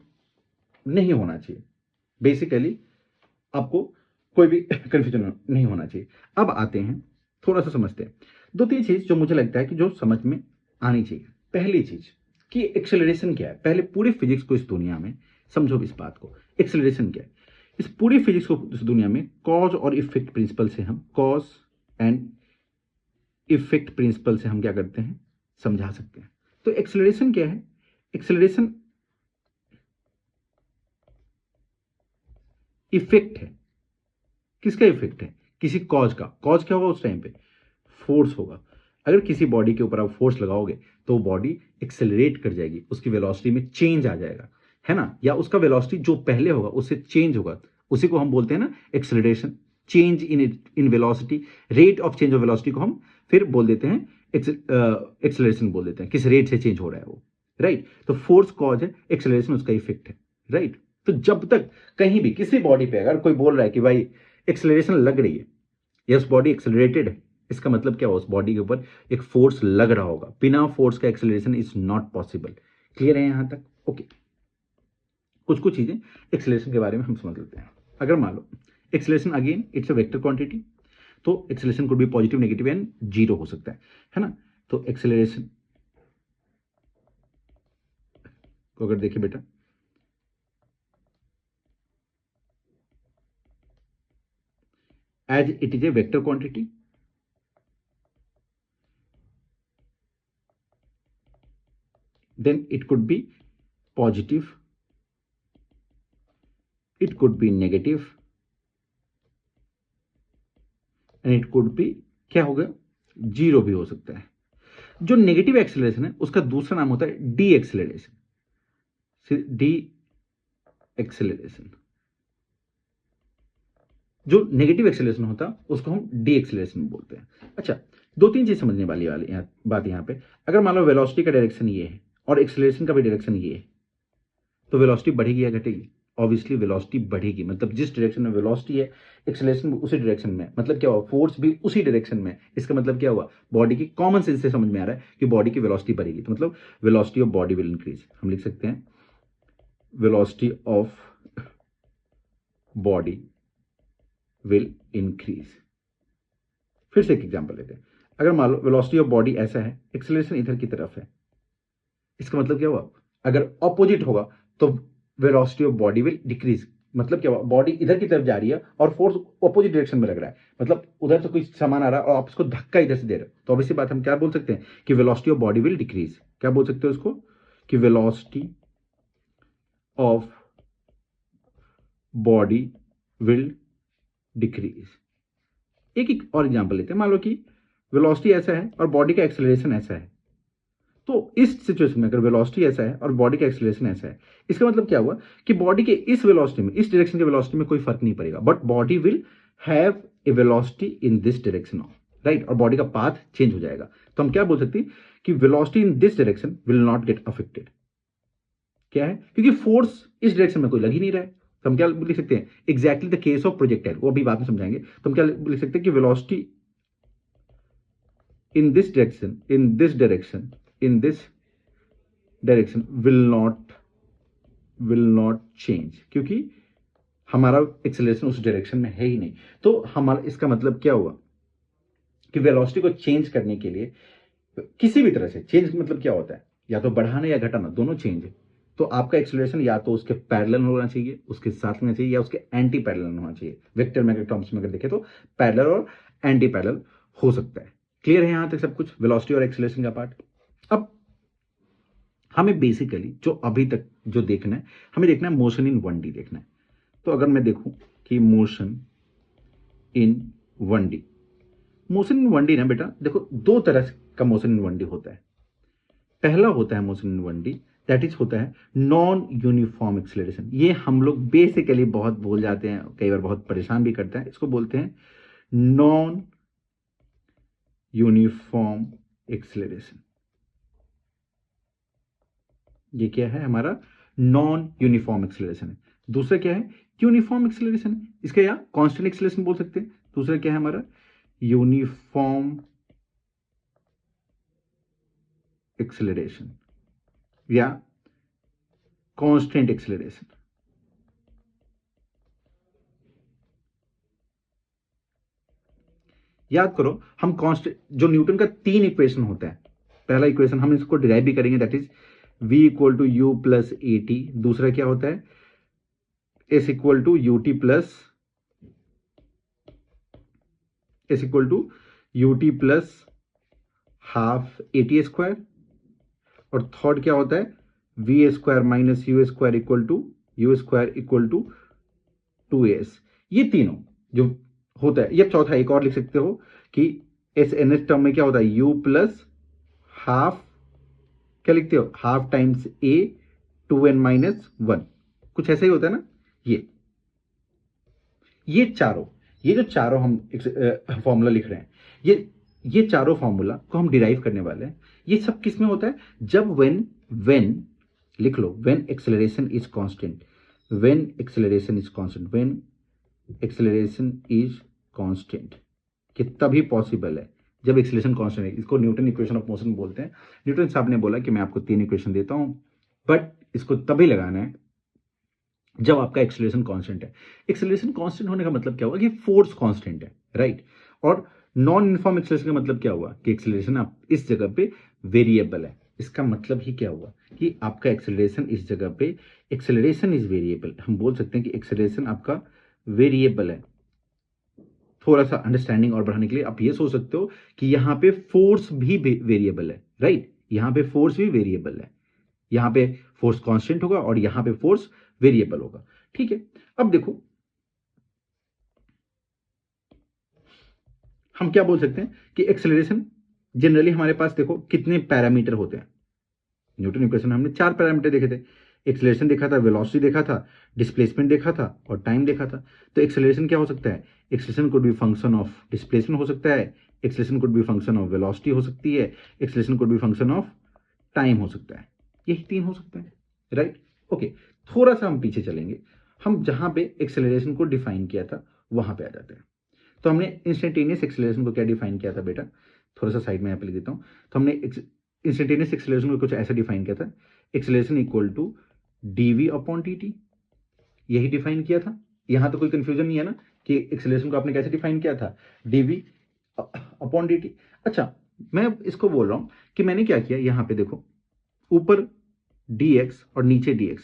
Speaker 1: नहीं होना चाहिए। बेसिकली आपको कोई भी कंफ्यूजन नहीं होना चाहिए। अब आते हैं, थोड़ा सा समझते हैं दो तीन चीज जो मुझे लगता है कि जो समझ में आनी चाहिए। पहली चीज कि एक्सेलरेशन क्या है, पहले पूरी फिजिक्स को इस दुनिया में समझो इस बात को, एक्सेलरेशन क्या है। इस पूरी फिजिक्स को इस दुनिया में कॉज और इफेक्ट प्रिंसिपल से हम कॉज एंड इफेक्ट प्रिंसिपल से हम क्या करते हैं, समझा सकते हैं। तो एक्सेलरेशन क्या है, एक्सेलरेशन इफेक्ट है। किसका इफेक्ट है, किसी कॉज का। कॉज क्या होगा उस टाइम पे, फोर्स होगा। अगर किसी बॉडी के ऊपर आप फोर्स लगाओगे तो बॉडी एक्सेलरेट कर जाएगी, उसकी वेलोसिटी में चेंज आ जाएगा, है ना, या उसका वेलोसिटी जो पहले होगा उससे चेंज होगा, उसी को हम बोलते हैं ना acceleration, change in velocity, rate of change of velocity को हम फिर बोल देते हैं एक्सेलरेशन बोल देते हैं, किस रेट से चेंज हो रहा है वो, राइट। तो फोर्स कॉज है, एक्सेलरेशन उसका इफेक्ट है, राइट। तो जब तक कहीं भी किसी बॉडी पे अगर कोई बोल रहा है कि भाई एक्सेलरेशन लग रही है, यस बॉडी एक्सेलरेटेड है, इसका मतलब क्या हो, उस बॉडी के ऊपर एक फोर्स लग रहा होगा। बिना फोर्स का acceleration is not possible. Clear है यहां तक, ओके। कुछ कुछ चीजें एक्सेलरेशन के बारे में हम समझ लेते हैं। अगर मान लो acceleration again it's a vector quantity, तो acceleration could be positive, negative and zero हो सकता है ना। तो एक्सेलरेशन को अगर देखिए बेटा, as it is a vector quantity, then it could be positive, it could be negative, and it could be क्या होगा, जीरो भी हो सकता है। जो नेगेटिव एक्सेलरेशन है उसका दूसरा नाम होता है डी एक्सेलरेशन। डी एक्सेलरेशन, जो नेगेटिव एक्सेलरेशन होता है उसको हम डी एक्सेलरेशन बोलते हैं। अच्छा, दो तीन चीज समझने वाली बात यहाँ पे, अगर मान लो वेलोसिटी का डायरेक्शन ये है और एक्सेलरेशन का भी डायरेक्शन ये है, तो वेलोसिटी बढ़ेगी या घटेगी, ऑब्वियसली वेलोसिटी बढ़ेगी। मतलब जिस डायरेक्शन में वेलोसिटी है एक्सेलरेशन भी उसी डायरेक्शन में, मतलब क्या हुआ, फोर्स भी उसी डायरेक्शन में। इसका मतलब क्या हुआ, बॉडी की कॉमन सेंस से समझ में आ रहा है कि बॉडी की वेलोसिटी बढ़ेगी, तो मतलब velocity of body will increase. हम लिख सकते हैं velocity of body will increase. फिर से एक एग्जांपल लेते हैं, अगर मान लो वेलोसिटी ऑफ बॉडी ऐसा है, एक्सेलरेशन इधर की तरफ है, इसका मतलब क्या हुआ, अगर ऑपोजिट होगा तो velocity of body will decrease. मतलब क्या हुआ, बॉडी इधर की तरफ जा रही है और फोर्स ऑपोजिट डायरेक्शन में लग रहा है, मतलब उधर से कोई सामान आ रहा है और आप उसको धक्का इधर से दे रहे हो, तो ऑब्वियसली बात हम क्या बोल सकते हैं कि velocity of body will decrease. क्या बोल सकते हो उसको, कि velocity of body will decrease. एक और एग्जांपल लेते हैं, मान लो कि वेलोसिटी ऐसा है और बॉडी का एक्सेलरेशन ऐसा है, तो इस सिचुएशन में अगर वेलोसिटी ऐसा है और बॉडी का एक्सेलरेशन ऐसा है, इसका मतलब क्या हुआ कि बॉडी के इस वेलोसिटी में, इस डायरेक्शन के वेलोसिटी में कोई फर्क नहीं पड़ेगा, but body will have a velocity in this direction of, right, और बॉडी का पाथ चेंज हो जाएगा। तो हम क्या बोल सकते हैं कि velocity in this direction will not get affected. क्या है, क्योंकि फोर्स इस डायरेक्शन में कोई लग ही नहीं रहा है। तो हम क्या लिख सकते हैं, exactly the case of projectile, वो अभी बाद में समझाएंगे। तो हम क्या लिख सकते हैं कि velocity in this direction will not change, क्योंकि हमारा एक्सेलरेशन उस डायरेक्शन में है ही नहीं। तो हमारा इसका मतलब क्या हुआ कि वेलोसिटी को चेंज करने के लिए किसी भी तरह से चेंज, मतलब क्या होता है, या तो बढ़ाना या घटाना, दोनों चेंज है। तो आपका एक्सेलरेशन या तो उसके पैरेलल होना चाहिए, उसके साथ होना चाहिए, या उसके एंटी पैरेलल होना चाहिए। वेक्टर में टर्म्स में अगर देखें तो पैरेलल और एंटी पैरेलल हो सकता है। क्लियर है यहां तक सब कुछ, वेलोसिटी और एक्सेलरेशन का पार्ट। अब हमें बेसिकली जो अभी तक जो देखना है, हमें देखना है मोशन इन 1D देखना है। तो अगर मैं देखूं कि motion in 1D। Motion in 1D ना बेटा देखो, दो तरह का मोशन इन 1D होता है। पहला होता है motion in 1D, that is होता है नॉन यूनिफॉर्म एक्सेलरेशन। ये हम लोग बेसिकली बहुत भूल जाते हैं, कई बार बहुत परेशान भी करता है। इसको बोलते हैं नॉन यूनिफॉर्म एक्सेलरेशन। ये क्या है हमारा? नॉन यूनिफॉर्म एक्सेलरेशन है। दूसरा क्या है? यूनिफॉर्म एक्सेलरेशन है। इसका या कांस्टेंट एक्सेलरेशन बोल सकते हैं। दूसरा क्या है हमारा? यूनिफॉर्म एक्सेलरेशन या कांस्टेंट एक्सेलरेशन। याद करो, हम कांस्टेंट जो न्यूटन का 3 इक्वेशन होता है, पहला इक्वेशन हम इसको डिराइव भी करेंगे, that is v equal to u plus a t. दूसरा क्या होता है? s equal to u t plus half a t square. और थर्ड क्या होता है? V square minus u square equal to 2s। ये तीनों जो होता है। ये चौथा एक और लिख सकते हो कि एस एन एस टर्म में क्या होता है? u प्लस हाफ, क्या लिखते हो? Half times a 2n minus 1, कुछ ऐसा ही होता है ना। ये चारों, ये जो चारों हम फॉर्मूला लिख रहे हैं, ये चारों फॉर्मूला को हम डिराइव करने वाले हैं। ये सब किस में होता है? जब व्हेन लिख लो, when acceleration is constant, when acceleration is constant, कि तभी पॉसिबल है जब एक्सेलरेशन कांस्टेंट है। इसको न्यूटन इक्वेशन ऑफ मोशन बोलते हैं। न्यूटन साहब ने बोला कि मैं आपको 3 इक्वेशन देता हूं, बट इसको तभी लगाना है जब आपका एक्सेलरेशन कांस्टेंट है। एक्सेलरेशन कांस्टेंट होने का मतलब क्या हुआ? कि फोर्स कांस्टेंट है, राइट। और नॉन यूनिफॉर्म एक्सेलरेशन का मतलब क्या हुआ? कि एक्सेलरेशन आप इस जगह पे वेरिएबल है। इसका मतलब ही क्या हुआ? कि आपका एक्सेलरेशन इस जगह पे, एक्सेलरेशन इज वेरिएबल। हम बोल सकते हैं कि एक्सेलरेशन आपका वेरिएबल है। थोड़ा सा अंडरस्टैंडिंग और बढ़ाने के लिए आप ये सोच सकते हो कि यहां पे फोर्स भी वेरिएबल है, राइट। यहां पे फोर्स भी वेरिएबल है। यहां पे फोर्स कांस्टेंट होगा और यहां पे फोर्स वेरिएबल होगा, ठीक है। अब देखो, हम क्या बोल सकते हैं कि एक्सेलरेशन जनरली हमारे पास देखो कितने पैरामीटर होते हैं। न्यूटन इक्वेशन में हमने 4 पैरामीटर देखे थे। एक्सेलरेशन देखा था, वेलोसिटी देखा था, डिस्प्लेसमेंट देखा था और टाइम देखा था। तो एक्सेलरेशन क्या हो सकता है? Acceleration could B function of displacement हो सकता है, acceleration could B function of velocity हो सकती है, acceleration could B function of time हो सकता है। यही 3 हो सकता है, राइट। ओके, थोड़ा सा हम पीछे चलेंगे। हम जहां पे एक्सेलरेशन को डिफाइन किया था वहां पे आ जाते हैं। तो हमने इंस्टेंटेनियस एक्सेलरेशन को क्या डिफाइन किया था बेटा? थोड़ा सा साइड में यहाँ पे लिख देता हूँ। तो हमने इंस्टेंटेनियस एक्सेलरेशन को कुछ ऐसा डिफाइन किया था, acceleration equal to dv upon d t. यही डिफाइन किया था। यहां तो कोई कंफ्यूजन नहीं है ना कि एक्सेलरेशन को आपने कैसे डिफाइन किया था? Dv upon d t. अच्छा, मैं इसको बोल रहा हूं कि मैंने क्या किया, यहां पे देखो, ऊपर dx और नीचे dx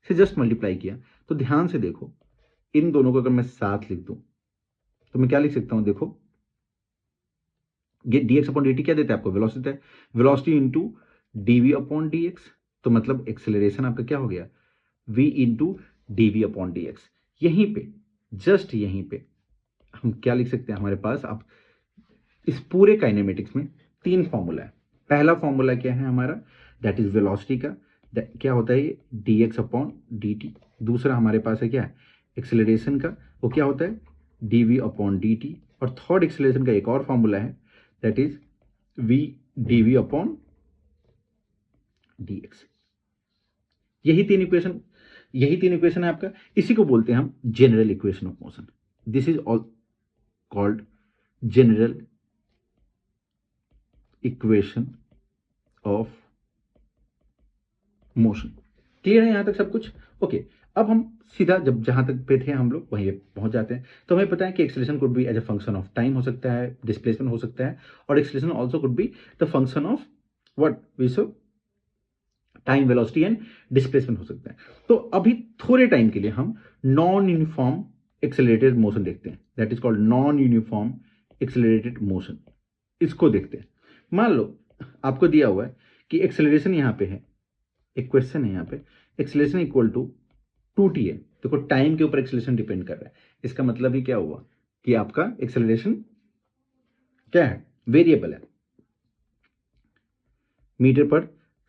Speaker 1: से जस्ट मल्टीप्लाई किया। तो ध्यान से देखो, इन दोनों को अगर मैं साथ लिख दूं तो मैं क्या लिख सकता हूं? देखो, ये dx अपॉन dt क्या देता है आपको? वेलोसिटी है। Velocity into dv upon dx, तो मतलब एक्सेलरेशन आपका क्या हो गया? v into dv upon dx। यहीं पे, जस्ट यहीं पे हम क्या लिख सकते हैं? हमारे पास आप इस पूरे काइनेमेटिक्स में 3 फॉर्मूला है। पहला फॉर्मूला क्या है हमारा? दैट इज वेलोसिटी का, क्या होता है ये? dx upon dt। दूसरा हमारे पास है क्या? एक्सेलरेशन का, वो क्या होता है? dv upon dt। और थर्ड एक्सेलरेशन का एक और फॉर्मूला है, that is v dv upon dx। यही तीन इक्वेशन है आपका। इसी को बोलते हैं हम general equation of motion. This is all called general equation of motion. Clear है यहां तक सब कुछ? ओके, अब हम सीधा जब जहां तक पे थे हम लोग वहीं पहुंच जाते हैं। तो हमें पता है कि acceleration could be as a function of time हो सकता है, डिस्प्लेसमेंट हो सकता है, और acceleration also could be the function of what we saw time, velocity and displacement हो सकता है। तो अभी थोड़े टाइम के लिए हम नॉन यूनिफॉर्म एक्सेलरेटेड मोशन देखते हैं, that is called non uniform accelerated motion. इसको देखते हैं। मान लो आपको दिया हुआ है कि एक्सेलरेशन यहां पे है, एक क्वेश्चन है यहां पे, एक्सेलरेशन इक्वल टू 2t है। देखो टाइम के ऊपर एक्सेलरेशन डिपेंड कर रहा है, इसका मतलब ही क्या हुआ कि आपका एक्सेलरेशन क्या है, वेरिएबल है, मीटर पर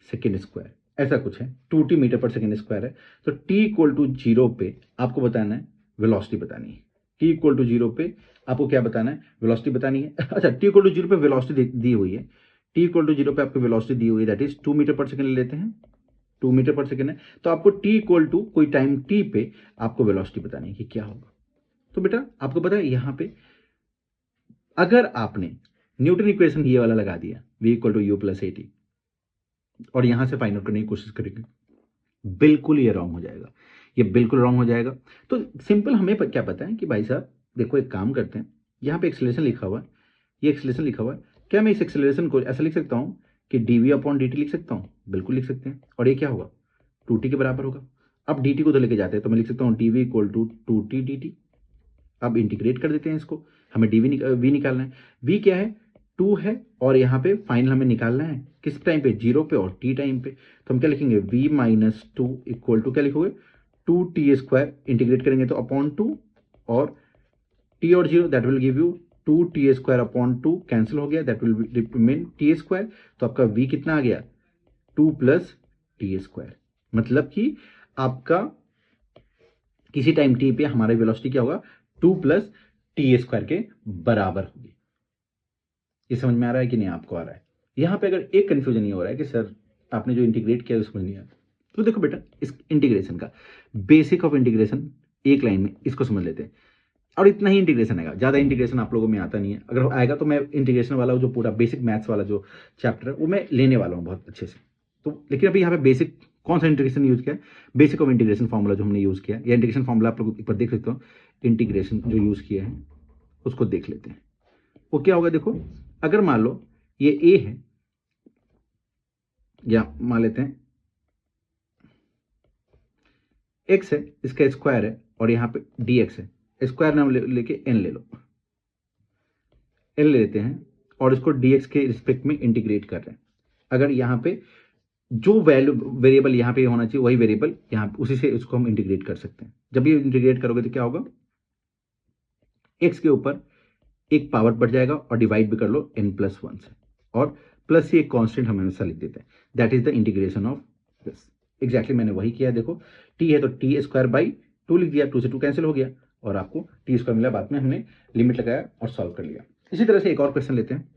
Speaker 1: सेकेंड स्क्वायर ऐसा कुछ है, 2t मीटर पर सेकेंड स्क्वायर है। तो t इक्वल टू 0 पे आपको बताना है वेलोसिटी बतानी है, t इक्वल टू 0 पे आपको क्या बताना है, वेलोसिटी बतानी है। अच्छा t इक्वल टू 0 पे वेलोसिटी दी हुई है, t इक्वल टू 0 पे आपको वेलोसिटी दी हुई है, दैट इज 2 मीटर पर सेकेंड लेते हैं, 2 मीटर पर सेकेंड है। तो आपको t इक्वल टू कोई टाइम t पे आपको वेलोसिटी बतानी है कि क्या होगा। तो बेटा आपको पता है यहां पे अगर आपने न्यूटन इक्वेशन ये वाला लगा दिया v equal to u plus a t और यहां से फाइंड आउट करने की कोशिश करेंगे, बिल्कुल ये रॉन्ग हो जाएगा, ये बिल्कुल रॉन्ग हो जाएगा। तो सिंपल हमें क्या पता है कि भाई साहब देखो एक काम करते हैं, यहाँ पे एक्सेलरेशन लिखा हुआ है, ये एक्सेलरेशन लिखा हुआ है, क्या मैं इस एक्सेलरेशन को ऐसा लिख सकता हूँ कि dv अपॉन dt लिख सकता हूँ, बिल्कुल लिख सकते हैं। और ये क्या होगा 2t के बराबर होगा। अब dt को तो लेके जाते हैं तो मैं लिख सकता हूँ dv equal to 2t dt। अब इंटीग्रेट कर देते हैं इसको, हमें v निकालना है, v क्या है 2 है और यहाँ पे फाइनल हमें निकालना है किस टाइम पे 0 पे और t टाइम पे। तो हम क्या लिखेंगे v माइनस 2 इक्वल टू क्या लिखोगे 2t स्क्वायर, इंटीग्रेट करेंगे तो अपॉन 2 और t और 0 that will give you 2t square upon 2 cancel हो गया, that will remain t square. तो आपका v कितना आ गया 2 प्लस टी स्क्वायर, मतलब कि आपका किसी टाइम t पे हमारा वेलोसिटी क्या होगा 2 प्लस टी स्क्वायर के बराबर होगी। ये समझ में आ रहा है कि नहीं आपको आ रहा है। यहां पे अगर एक कंफ्यूजन ये हो रहा है कि सर आपने जो इंटीग्रेट किया उसमें नहीं आया, तो देखो बेटा इस इंटीग्रेशन का बेसिक ऑफ इंटीग्रेशन एक लाइन में इसको समझ लेते हैं, और इतना ही इंटीग्रेशन आएगा, ज्यादा इंटीग्रेशन आप लोगों में आता नहीं है। अगर आएगा तो मैं इंटीग्रेशन वाला जो पूरा बेसिक मैथ्स वाला जो चैप्टर है वो मैं लेने वाला हूँ बहुत अच्छे से। तो लेकिन अभी यहाँ पे बेसिक कौन सा इंटीग्रेशन यूज किया है, बेसिक ऑफ इंटीग्रेशन फॉर्मूला जो हमने यूज किया, या इंटीग्रेशन फॉर्मूला आप लोग एक बार देख सकते हो, इंटीग्रेशन जो यूज किया है उसको देख लेते हैं। वो क्या होगा देखो, अगर मान लो ये ए है, या मान लेते हैं एक्स है, इसका स्क्वायर है और यहाँ पे डी एक्स है, स्क्वायर नाम लेके एन ले लो, एन ले लेते हैं और इसको dx के रिस्पेक्ट में इंटीग्रेट कर रहे हैं। अगर यहाँ पे जो वैल्यू वेरिएबल यहाँ पे होना चाहिए वही वेरिएबल यहाँ उसी से इसको हम इंटीग्रेट कर सकते हैं। जब ये इंटीग्रेट करोगे तो क्या होगा, x के ऊपर एक पावर बढ़ जाएगा और डिवाइड भी कर लो n+1 से, और प्लस ये एक कांस्टेंट हम हमेशा लिख देते हैं, that is the integration of this. Exactly मैंने वही किया, देखो t है तो t स्क्वायर बाई 2 लिख दिया, 2 से 2 कैंसिल हो गया और आपको t स्क्वायर मिला, बाद में हमने लिमिट लगाया और सॉल्व कर लिया। इसी तरह से एक और क्वेश्चन लेते हैं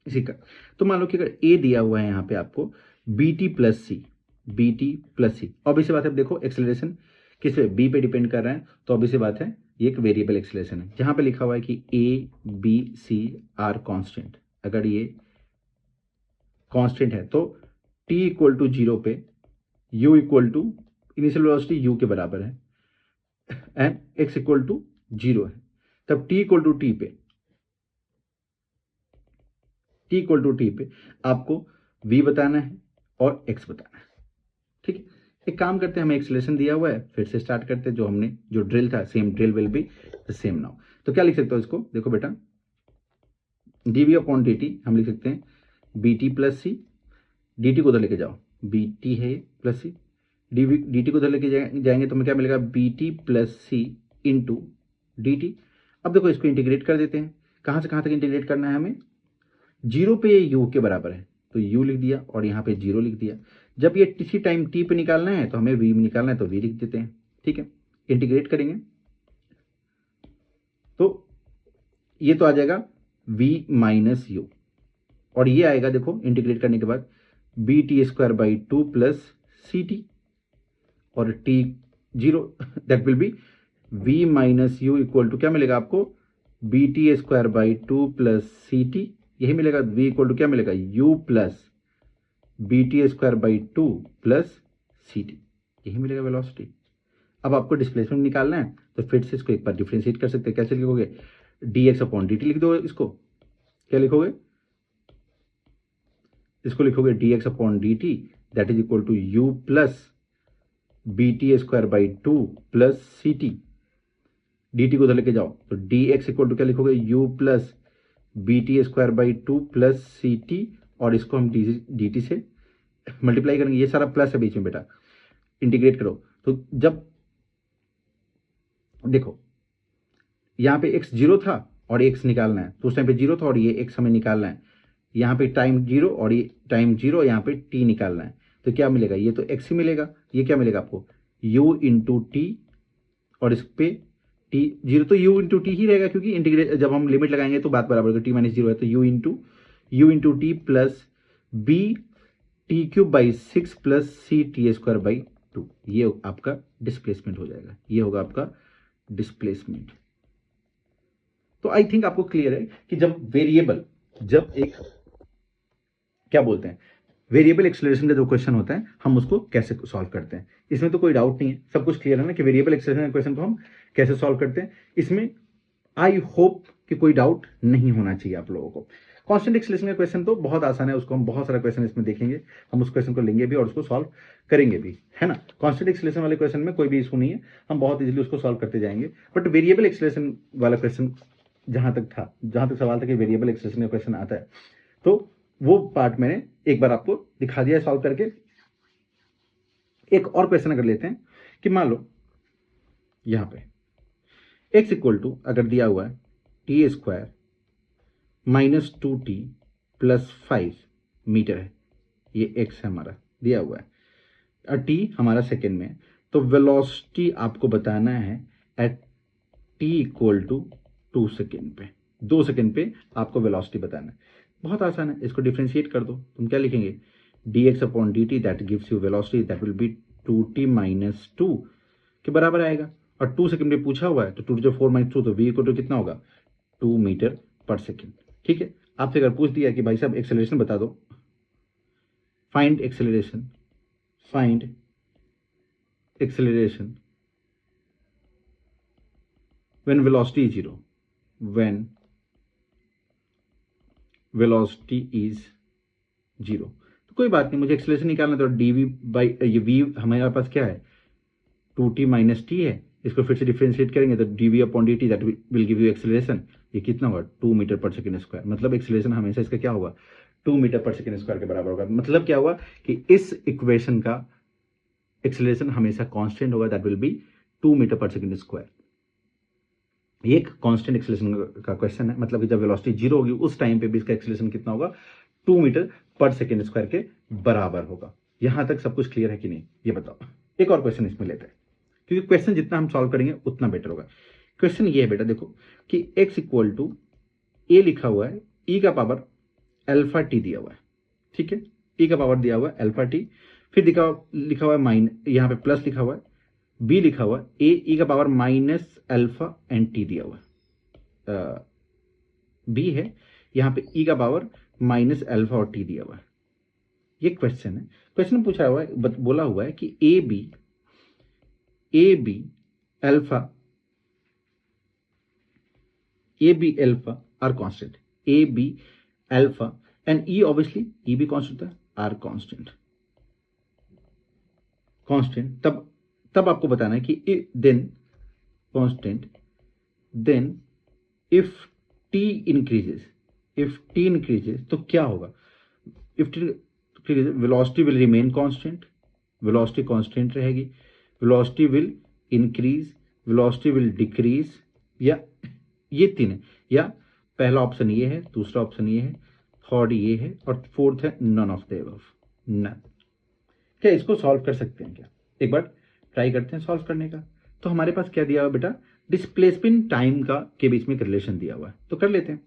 Speaker 1: इसी का। तो मान लो कि अगर a दिया हुआ है यहाँ पे आपको bt प्लस सी, bt प्लस सी, ऑब्वियस बात है, देखो एक्सेलरेशन किस पे b पे डिपेंड कर रहा है, तो ऑब्वियस बात है ये एक वेरिएबल एक्सेलरेशन है। जहां पे लिखा हुआ है कि a b c are constant, अगर ये कांस्टेंट है तो t इक्वल टू 0 पे u equal to initial velocity u के बराबर है एंड x इक्वल टू 0 है, तब t इक्वल टू t पे आपको v बताना है और x बताना है। ठीक है, एक काम करते हैं, हमें एक्सेलरेशन दिया हुआ है, फिर से स्टार्ट करते हैं, जो हमने जो ड्रिल था same drill will be the same now. तो क्या लिख सकते हो इसको, देखो बेटा dv अपॉन dt हम लिख सकते हैं bt प्लस सी, dt को उधर लेके जाओ, bt है प्लस सी, dt को उधर लेके जाएंगे तो हमें क्या मिलेगा bt प्लस सी इंटू dt। अब देखो इसको इंटीग्रेट कर देते हैं, कहां से कहां तक इंटीग्रेट करना है हमें, 0 पे ये u के बराबर है तो u लिख दिया और यहाँ पे 0 लिख दिया। जब ये किसी टाइम t पे निकालना है तो हमें v निकालना है तो v लिख देते हैं। ठीक है, इंटीग्रेट करेंगे तो ये तो आ जाएगा v माइनस यू, और ये आएगा देखो इंटीग्रेट करने के बाद b t square by 2 plus c t, और t 0 that will be v minus u equal to क्या मिलेगा आपको b t square by 2 plus c t, यही मिलेगा v इक्वल टू क्या मिलेगा u plus b t square by 2 plus c t, यही मिलेगा वेलोसिटी। अब आपको डिस्प्लेसमेंट निकालना है तो फिर से इसको एक बार डिफ्रेंशिएट कर सकते हैं, कैसे लिखोगे dx अपॉन dt लिख दो, इसको क्या लिखोगे, इसको लिखोगे dx upon dt that is equal to u plus b t square by 2 plus c t, dt को उधर लेके जाओ तो dx इक्वल टू क्या लिखोगे u plus b t square by 2 plus c t, और इसको हम dt से मल्टीप्लाई करेंगे, ये सारा प्लस है बीच में बेटा, इंटीग्रेट करो तो जब देखो यहाँ पे x 0 था और x निकालना है, तो उस टाइम पे 0 था और ये x हमें निकालना है। यहाँ पे टाइम 0 और ये टाइम 0, यहाँ पे t निकालना है। तो क्या मिलेगा, ये तो x ही मिलेगा। ये क्या मिलेगा आपको, u इंटू टी, और इस पे t 0 तो u इंटू टी ही रहेगा, क्योंकि इंटीग्रेट जब हम लिमिट लगाएंगे तो बात बराबर होगा। t माइनस 0 है तो u into t plus b t cube by 6 plus c t square by 2। ये आपका डिस्प्लेसमेंट हो जाएगा, ये होगा आपका डिस्प्लेसमेंट। तो आई थिंक आपको क्लियर है कि जब वेरिएबल, जब एक क्या बोलते हैं, वेरिएबल एक्सेलरेशन का जो क्वेश्चन होता है हम उसको कैसे सॉल्व करते हैं। इसमें तो कोई डाउट नहीं है, सब कुछ क्लियर है ना कि वेरिएबल एक्सेलरेशन का क्वेश्चन को हम कैसे सॉल्व करते हैं। इसमें आई होप कि कोई डाउट नहीं होना चाहिए आप लोगों को। कांस्टेंट एक्सेलरेशन का क्वेश्चन तो बहुत आसान है, उसको हम बहुत सारा क्वेश्चन इसमें देखेंगे, हम उस क्वेश्चन को लेंगे भी और उसको सॉल्व करेंगे भी, है ना। कांस्टेंट एक्सेलरेशन वाले क्वेश्चन में कोई भी इशू नहीं है, हम बहुत इजीली उसको सॉल्व करते जाएंगे। बट वेरिएबल एक्सेलरेशन वाला क्वेश्चन जहां तक सवाल था कि वेरिएबल एक्सेलरेशन का क्वेश्चन आता है, तो वो पार्ट मैंने एक बार आपको दिखा दिया है सॉल्व करके। एक और क्वेश्चन अगर लेते हैं कि मान लो यहां पे x इक्वल टू अगर दिया हुआ है t square minus 2t plus 5 metre है, ये x है हमारा दिया हुआ है, और t हमारा सेकेंड में है। तो वेलोसिटी आपको बताना है at t equal to 2 second पे, 2 सेकेंड पे आपको वेलोसिटी बताना है। बहुत आसान है, इसको डिफ्रेंशिएट कर दो। तुम क्या लिखेंगे, dx upon dt that gives you velocity that will B 2t minus 2 के बराबर आएगा। और 2 सेकेंड में पूछा हुआ है तो 2 4 माइनस 2, तो v इक्वल टू कितना होगा, 2 मीटर पर सेकेंड। ठीक है, आपसे अगर पूछ दिया कि भाई साहब एक्सेलरेशन बता दो, find acceleration, find acceleration when velocity is 0, when velocity is 0, तो कोई बात नहीं, मुझे एक्सेलरेशन निकालना, तो डी वी बाई ये वी हमारे पास क्या है 2t माइनस टी है, इसको फिर से डिफरेंशिएट करेंगे तो d v upon d t that will give you acceleration. ये कितना होगा 2 मीटर पर सेकेंड स्क्वायर, मतलब एक्सेलरेशन हमेशा इसका क्या होगा 2 मीटर पर सेकेंड स्क्वायर के बराबर होगा। मतलब क्या हुआ कि इस इक्वेशन का एक्सेलरेशन हमेशा कांस्टेंट होगा, दैट विल बी 2 मीटर पर सेकेंड स्क्वायर। ये एक कांस्टेंट एक्सेलरेशन का क्वेश्चन है, मतलब कि जब वेलोसिटी 0 होगी उस टाइम पे भी इसका एक्सेलरेशन कितना होगा 2 मीटर पर सेकेंड स्क्वायर के बराबर होगा। यहां तक सब कुछ क्लियर है कि नहीं, ये बताओ। एक और क्वेश्चन इसमें लेते हैं, क्योंकि क्वेश्चन जितना हम सॉल्व करेंगे उतना बेटर होगा। क्वेश्चन ये है बेटा, देखो कि x इक्वल टू ए लिखा हुआ है, e का पावर अल्फा टी दिया हुआ है, ठीक है, e का पावर दिया हुआ है अल्फा टी, फिर लिखा हुआ है माइन, यहाँ पे प्लस लिखा हुआ है, b लिखा हुआ है ए e का power minus alpha and T दिया हुआ है, b है, यहाँ पे e का पावर माइनस अल्फा और टी दिया हुआ है। ये क्वेश्चन है, क्वेश्चन पूछा हुआ है, बोला हुआ है कि a b alpha are constant, a b alpha and e, obviously e भी कांस्टेंट है, आर कांस्टेंट, तब आपको बताना है कि then constant, then if t increases तो क्या होगा, if t velocity will remain constant, velocity constant रहेगी, velocity will increase, velocity will decrease, या ये तीन है, या पहला ऑप्शन ये है, दूसरा ऑप्शन ये है, थर्ड ये है, और फोर्थ है none of the above, none. क्या इसको सॉल्व कर सकते हैं क्या, एक बार ट्राई करते हैं सॉल्व करने का। तो हमारे पास क्या दिया हुआ बेटा, डिस्प्लेसमेंट टाइम का के बीच में एक रिलेशन दिया हुआ है, तो कर लेते हैं।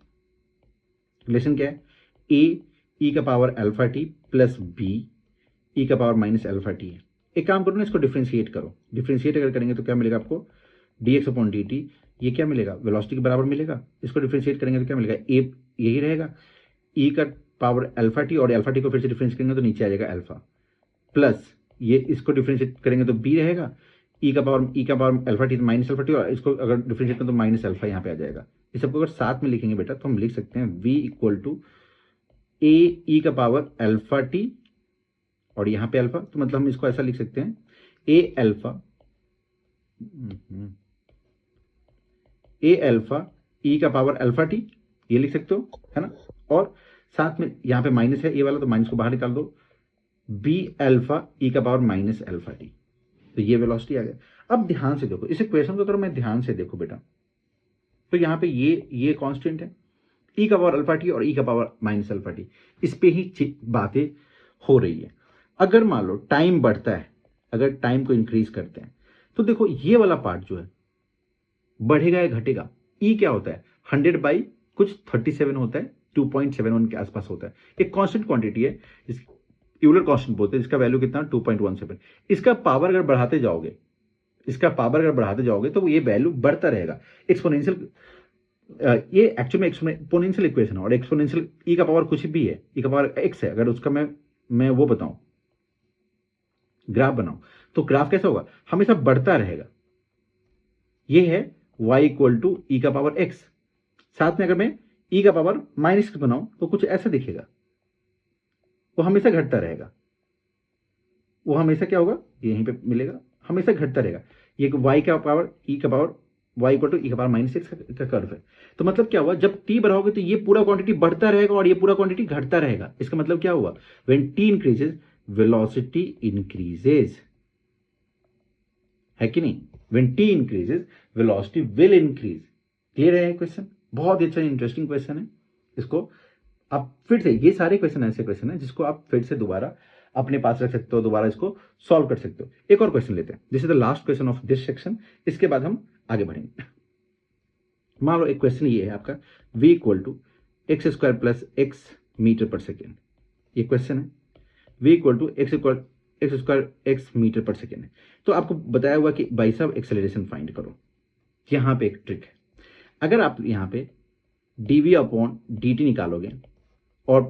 Speaker 1: रिलेशन क्या है, ए ई का power alpha t plus b e का पावर माइनस अल्फा टी है। एक काम करो ना, इसको डिफ्रेंशिएट करो, डिफ्रेंशिएट अगर करेंगे तो क्या मिलेगा आपको, D x upon d T, ये क्या मिलेगा वेलोसिटी के बराबर मिलेगा। इसको डिफ्रेंशिएट करेंगे तो क्या मिलेगा, ए यही रहेगा, ई का पावर अल्फा टी, और अल्फा टी को फिर से डिफरेंशिएट करेंगे तो नीचे आ जाएगा अल्फा, प्लस ये इसको डिफरेंशिएट करेंगे तो बी रहेगा, ई का power alpha T minus alpha T, और इसको अगर डिफरेंशिएट करें तो माइनस अल्फा यहाँ पे आ जाएगा। इस सबको अगर साथ में लिखेंगे बेटा तो हम लिख सकते हैं we equal to A e का पावर अल्फा टी, और यहाँ पे अल्फा, तो मतलब हम इसको ऐसा लिख सकते हैं ए अल्फा ई का पावर अल्फा टी, ये लिख सकते हो, है ना। और साथ में यहाँ पे माइनस है ये वाला, तो माइनस को बाहर निकाल दो, बी अल्फा ई का पावर माइनस अल्फा टी, तो ये वेलोसिटी आ गया। अब ध्यान से देखो इस इक्वेशन को, अगर मैं ध्यान से देखो बेटा, तो यहाँ पे ये कांस्टेंट है ई का पावर अल्फा टी और ई का पावर माइनस अल्फा टी, इस पे ही बातें हो रही है। अगर मान लो टाइम बढ़ता है, अगर टाइम को इंक्रीज करते हैं, तो देखो ये वाला पार्ट जो है बढ़ेगा या घटेगा। ई क्या होता है 100 बाई कुछ 37 होता है, 2.71 के आसपास होता है। एक कांस्टेंट क्वांटिटी है, यूलर कांस्टेंट बोलते हैं, जिसका वैल्यू कितना 2.17। इसका पावर अगर बढ़ाते जाओगे, इसका पावर अगर बढ़ाते जाओगे तो ये वैल्यू बढ़ता रहेगा। एक्सपोनेंशियल, ये एक्चुअल में एक्सपोनेंशियल इक्वेशन है, और एक्सपोनेंशियल ई का पावर कुछ भी है, ई का पावर एक्स है, अगर उसका मैं वो बताऊं, ग्राफ बनाऊं, तो ग्राफ कैसा होगा, हमेशा बढ़ता रहेगा। ये है y इक्वल टू ई का पावर x। साथ में अगर मैं ई का पावर माइनस बनाऊं तो कुछ ऐसा दिखेगा, वो हमेशा घटता रहेगा। वो हमेशा क्या होगा, ये यहीं पे मिलेगा, हमेशा घटता रहेगा। ये y का पावर ई का पावर y इक्वल टू ई का पावर माइनस एक्स का कर्व है। तो मतलब क्या हुआ, जब t बढ़ाओगे तो ये पूरा क्वांटिटी बढ़ता रहेगा और ये पूरा क्वांटिटी घटता रहेगा। इसका मतलब क्या हुआ, when t increases velocity increases, है कि नहीं। When t increases velocity will increase. Clear है क्वेश्चन, बहुत ही अच्छा इंटरेस्टिंग क्वेश्चन है। इसको आप फिर से, ये सारे क्वेश्चन ऐसे क्वेश्चन है जिसको आप फिर से दोबारा अपने पास रख सकते हो, दोबारा इसको सॉल्व कर सकते हो। एक और क्वेश्चन लेते हैं, this is the last question of this section, इसके बाद हम आगे बढ़ेंगे। मान लो एक क्वेश्चन ये है आपका, v equal to x square plus x metre पर सेकेंड। ये क्वेश्चन है, v equal to x square x metre पर सेकेंड है। तो आपको बताया हुआ कि भाई साहब एक्सेलरेशन फाइंड करो। यहां पे एक ट्रिक है, अगर आप यहां पे dv अपॉन dt निकालोगे और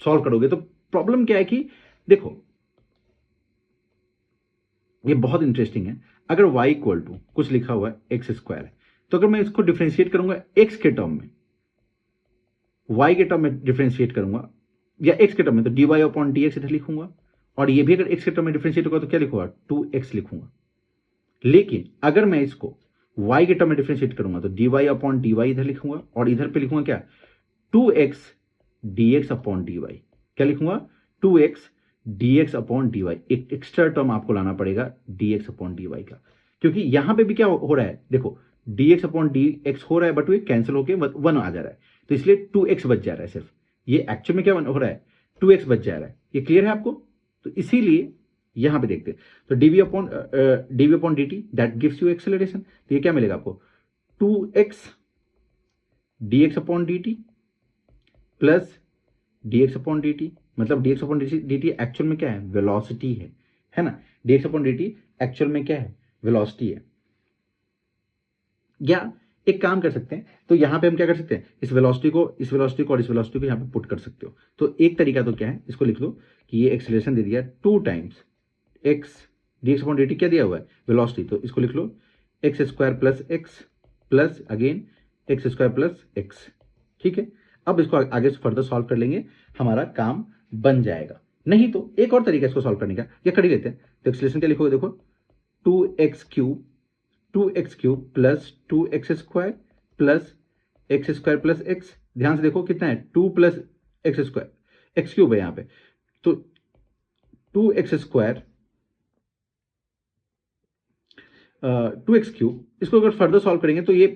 Speaker 1: सॉल्व करोगे, तो प्रॉब्लम क्या है कि देखो ये बहुत इंटरेस्टिंग है। अगर y इक्वल टू कुछ लिखा हुआ है एक्स स्क्वायर है, तो अगर मैं इसको डिफरेंशिएट करूंगा x के टर्म में, y के टर्म में डिफरेंशिएट करूंगा, या x के टर्म में, तो dy अपॉन dx इधर लिखूंगा, और ये भी अगर x के टर्म में डिफरेंशिएट होगा तो क्या लिखूंगा 2x लिखूंगा। लेकिन अगर मैं इसको y के टर्म में डिफरेंशिएट करूंगा तो dy अपॉन dy इधर लिखूंगा, और इधर पे लिखूंगा क्या 2x dx अपॉन dy। क्या लिखूंगा 2x dx अपॉन dy। एक एक्स्ट्रा टर्म आपको लाना पड़ेगा dx अपॉन dy का, क्योंकि यहां पे भी क्या हो रहा है, देखो dx अपॉन dx हो रहा है, बट वो कैंसिल होके 1 आ जा रहा है, तो इसलिए 2x बच जा रहा है सिर्फ। ये एक्चुअल में क्या हो रहा है 2x बच जा रहा है। ये क्लियर है आपको, तो इसीलिए यहां पे देखते हैं, तो dv upon dt that gives you acceleration. तो ये क्या मिलेगा आपको 2x dx upon dt plus dx upon dt, मतलब dx अपॉन dt एक्चुअल में क्या है वेलोसिटी है ना। dx अपॉन dt एक्चुअल में क्या है वेलोसिटी है। या एक काम कर सकते हैं, तो यहां पे हम क्या कर सकते हैं, इस वेलोसिटी को और इस वेलोसिटी को यहां पे पुट कर सकते हो। तो एक तरीका तो क्या है, इसको लिख लो कि ये एक्सेलरेशन दे दिया 2 times x dx upon dt क्या दिया हुआ है वेलोसिटी, तो इसको लिख लो x square plus x plus again x square plus x. ठीक है, अब इसको आगे से फर्दर सॉल्व कर लेंगे, हमारा काम बन जाएगा। नहीं तो एक और तरीका इसको सॉल्व करने का, या कर ही लेते हैं। तो एक्सेलरेशन क्या लिखोगे, देखो 2x cube plus 2x square plus x. ध्यान से देखो कितना है 2 plus x square, x cube है यहां पे, तो 2x स्क्वायर 2x क्यूब। इसको अगर फर्दर सॉल्व करेंगे तो ये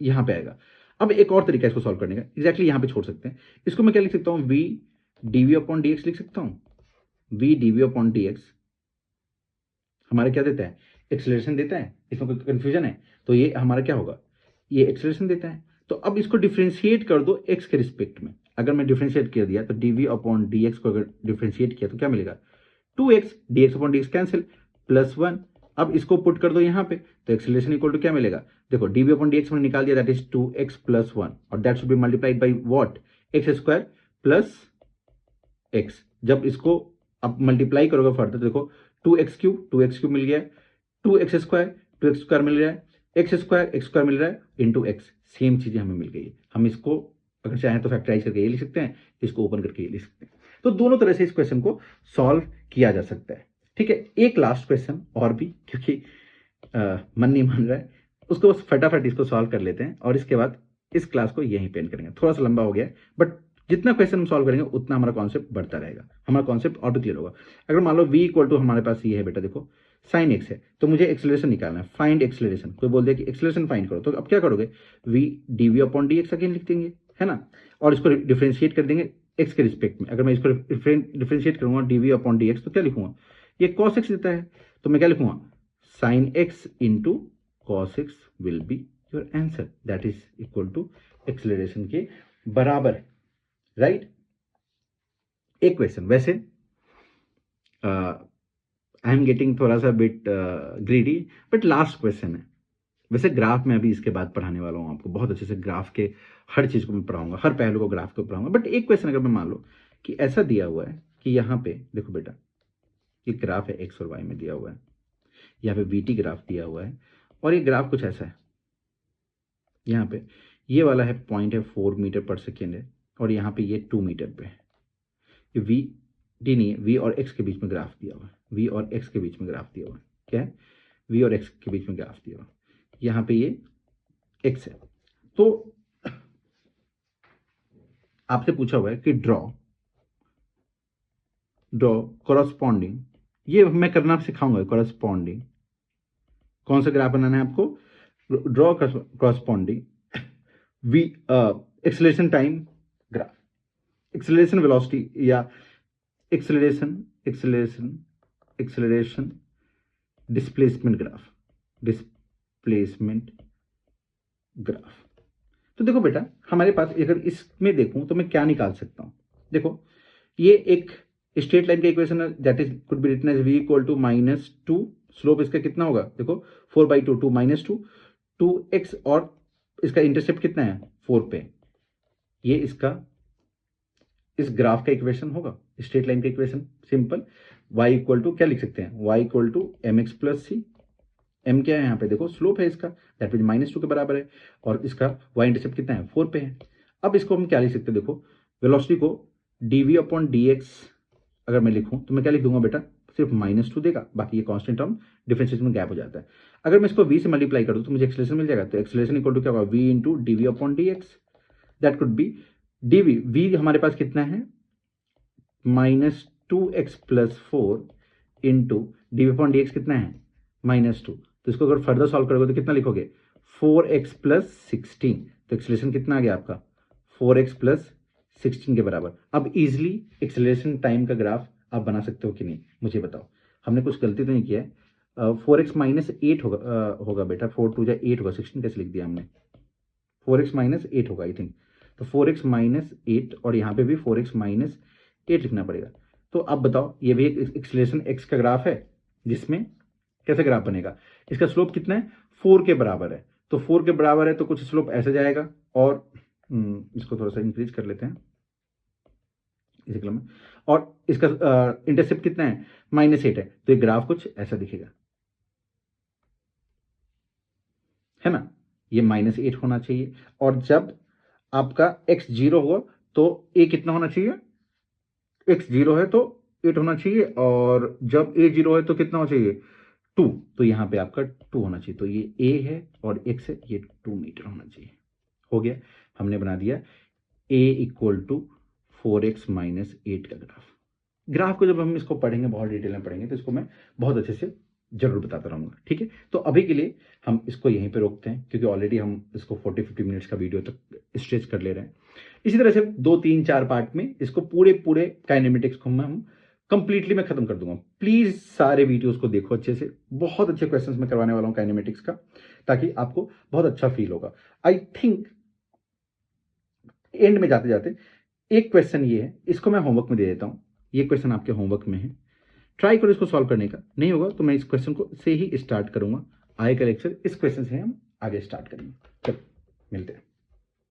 Speaker 1: यहां पे आएगा। अब एक और तरीका इसको सॉल्व करने का, एग्जैक्टली यहां पे छोड़ सकते हैं इसको। मैं क्या लिख सकता हूं v dv अपॉन dx लिख सकता हूं। v dv अपॉन dx हमारा क्या देता है एक्सेलरेशन देता है, इसमें कोई कंफ्यूजन है तो ये हमारा क्या होगा, ये एक्सेलरेशन देता है। तो अब इसको डिफरेंशिएट कर दो x के रिस्पेक्ट में। अगर मैं डिफरेंशिएट कर दिया तो dv अपॉन dx को अगर डिफरेंशिएट किया तो क्या मिलेगा 2x dx upon dx cancel plus 1। अब इसको पुट कर दो यहां पे, तो एक्सेलरेशन इक्वल टू क्या मिलेगा, देखो dv अपॉन dx मैंने निकाल दिया, दैट इज 2x प्लस 1, और that should be multiplied by what x square plus x. जब इसको अब मल्टीप्लाई करोगे फर्दर तो देखो 2x क्यूब मिल गया, 2x स्क्वायर मिल रहा है, एक्स स्क्वायर मिल रहा है इंटू एक्स, सेम चीजें हमें मिल गई है। हम इसको अगर चाहें तो फैक्टराइज करके ये लिख सकते हैं, इसको ओपन करके ये लिख सकते हैं। तो दोनों तरह से इस क्वेश्चन को सॉल्व किया जा सकता है। ठीक है, एक लास्ट क्वेश्चन और भी, क्योंकि मन नहीं मान रहा है, उसको बस फटाफट इसको सॉल्व कर लेते हैं और इसके बाद इस क्लास को यहीं पे एंड करेंगे। थोड़ा सा लंबा हो गया बट जितना क्वेश्चन हम सॉल्व करेंगे उतना हमारा कॉन्सेप्ट बढ़ता रहेगा, हमारा कॉन्सेप्ट और भी क्लियर होगा। अगर मान लो v इक्वल टू हमारे पास ये है बेटा, देखो साइन एक्स है, तो मुझे एक्सेलरेशन निकालना है, फाइंड एक्सेलरेशन। कोई बोल दे कि एक्सेलरेशन फाइंड करो, तो अब क्या करोगे, v dv upon dx again लिख देंगे, है ना, और इसको डिफ्रेंशिएट कर देंगे x के रिस्पेक्ट में। अगर मैं इसको डिफ्रेंशिएट करूंगा dv अपॉन dx, तो क्या लिखूंगा, ये cos x देता है, तो मैं क्या लिखूंगा, sine x into cos x will be your answer, that is equal to acceleration के बराबर, राइट। एक क्वेश्चन, वैसे आई एम गेटिंग थोड़ा सा bit greedy, but last question है। वैसे ग्राफ में अभी इसके बाद पढ़ाने वाला हूँ आपको, बहुत अच्छे से ग्राफ के हर चीज को मैं पढ़ाऊंगा, हर पहलू को ग्राफ को पढ़ाऊंगा। बट एक क्वेश्चन अगर मैं मान लो कि ऐसा दिया हुआ है कि यहाँ पे देखो बेटा, ये ग्राफ है एक्स और वाई में दिया हुआ है, यहाँ पे वीटी ग्राफ दिया हुआ है, और ये ग्राफ कुछ ऐसा है, यहाँ पे ये वाला है पॉइंट है 4 मीटर पर सेकेंड है, और यहाँ पे ये 2 मीटर पे है। ये वी डी नहीं है, वी और एक्स के बीच में ग्राफ दिया हुआ है, वी और एक्स के बीच में ग्राफ दिया हुआ है, क्या है, वी और एक्स के बीच में ग्राफ दिया हुआ है, यहाँ पे ये एक्स है। तो आपसे पूछा हुआ है कि ड्रॉ कॉरस्पॉन्डिंग, ये मैं करना सिखाऊंगा, कॉरस्पॉन्डिंग कौन सा ग्राफ बनाना है आपको, draw corresponding v acceleration time graph, acceleration velocity या एक्सेलरेशन डिस्प्लेसमेंट ग्राफ। तो देखो बेटा, हमारे पास अगर इसमें देखूं तो मैं क्या निकाल सकता हूं, देखो ये एक स्ट्रेट लाइन का इक्वेशन है, that is could be written as v equal to -2, slope इसका कितना होगा, देखो 4/2, 2 -2 2x, और इसका इंटरसेप्ट कितना है 4 पे, ये इसका इस ग्राफ का इक्वेशन होगा, स्ट्रेट लाइन का equation simple. y equal to क्या लिख सकते हैं, y equal to mx plus c, m क्या है यहाँ पे, देखो स्लोप है इसका, दैट मीन -2 के बराबर है, और इसका y इंटरसेप्ट कितना है 4 पे है। अब इसको हम क्या लिख सकते हैं, देखो वेलोसिटी को dv अपॉन dx अगर मैं लिखूं तो मैं क्या लिख दूंगा बेटा, सिर्फ -2 देगा, बाकी ये कांस्टेंट टर्म डिफरेंशिएशन में गैप हो जाता है। अगर मैं इसको v से मल्टीप्लाई कर दूं तो मुझे एक्सेलरेशन मिल जाएगा, तो एक्सेलरेशन इक्वल टू क्या होगा, v into dv upon dx, that could be dv, v हमारे पास कितना है -2x plus 4 into dv upon dx कितना है -2, तो इसको अगर फर्दर सॉल्व करोगे तो कितना लिखोगे 4x प्लस 16, तो एक्सेलरेशन कितना आ गया आपका 4x प्लस 16 के बराबर। अब इजिली एक्सेलरेशन टाइम का ग्राफ आप बना सकते हो कि नहीं, मुझे बताओ, हमने कुछ गलती तो नहीं किया है। 4x -8 होगा बेटा, 4 2 8 होगा, 16 कैसे लिख दिया हमने, 4x -8 होगा आई थिंक, तो 4x -8 और यहाँ पे भी 4x -8 लिखना पड़ेगा। तो अब बताओ, ये भी एक एक्सेलरेशन x का ग्राफ है, जिसमें कैसे ग्राफ बनेगा, इसका स्लोप कितना है 4 के बराबर है, तो 4 के बराबर है तो कुछ स्लोप ऐसे जाएगा, और इसको थोड़ा सा इंक्रीज कर लेते हैं इसी क्रम में, और इसका इंटरसेप्ट कितना है -8 है, तो ये ग्राफ कुछ ऐसा दिखेगा, है ना, ये -8 होना चाहिए, और जब आपका x 0 होगा तो a कितना होना चाहिए, x 0 है तो 8 होना चाहिए, और जब a 0 है तो कितना होना चाहिए 2, तो यहाँ पे आपका 2 होना चाहिए, तो ये a है और x है, ये 2 मीटर होना चाहिए। हो गया, हमने बना दिया a इक्वल टू 4x -8 का ग्राफ को जब हम इसको पढ़ेंगे, बहुत डिटेल में पढ़ेंगे, तो इसको मैं बहुत अच्छे से जरूर बताता रहूंगा, ठीक है। तो अभी के लिए हम इसको यहीं पे रोकते हैं, क्योंकि ऑलरेडी हम इसको 40-50 मिनट्स का वीडियो तक स्ट्रेच कर ले रहे हैं। इसी तरह से 2 3 4 पार्ट में इसको पूरे काइनेमेटिक्स को हम कंप्लीटली मैं खत्म कर दूंगा। प्लीज सारे वीडियोस को देखो अच्छे से, बहुत अच्छे क्वेश्चंस मैं करवाने वाला हूं काइनेमेटिक्स का, ताकि आपको बहुत अच्छा फील होगा। आई थिंक एंड में जाते जाते एक क्वेश्चन ये है, इसको मैं होमवर्क में दे देता हूं, ये क्वेश्चन आपके होमवर्क में है, ट्राई करो इसको सॉल्व करने का, नहीं होगा तो मैं इस क्वेश्चन को से ही स्टार्ट करूंगा, आगे का लेक्चर इस क्वेश्चन से हम आगे स्टार्ट करेंगे। चलो मिलते हैं।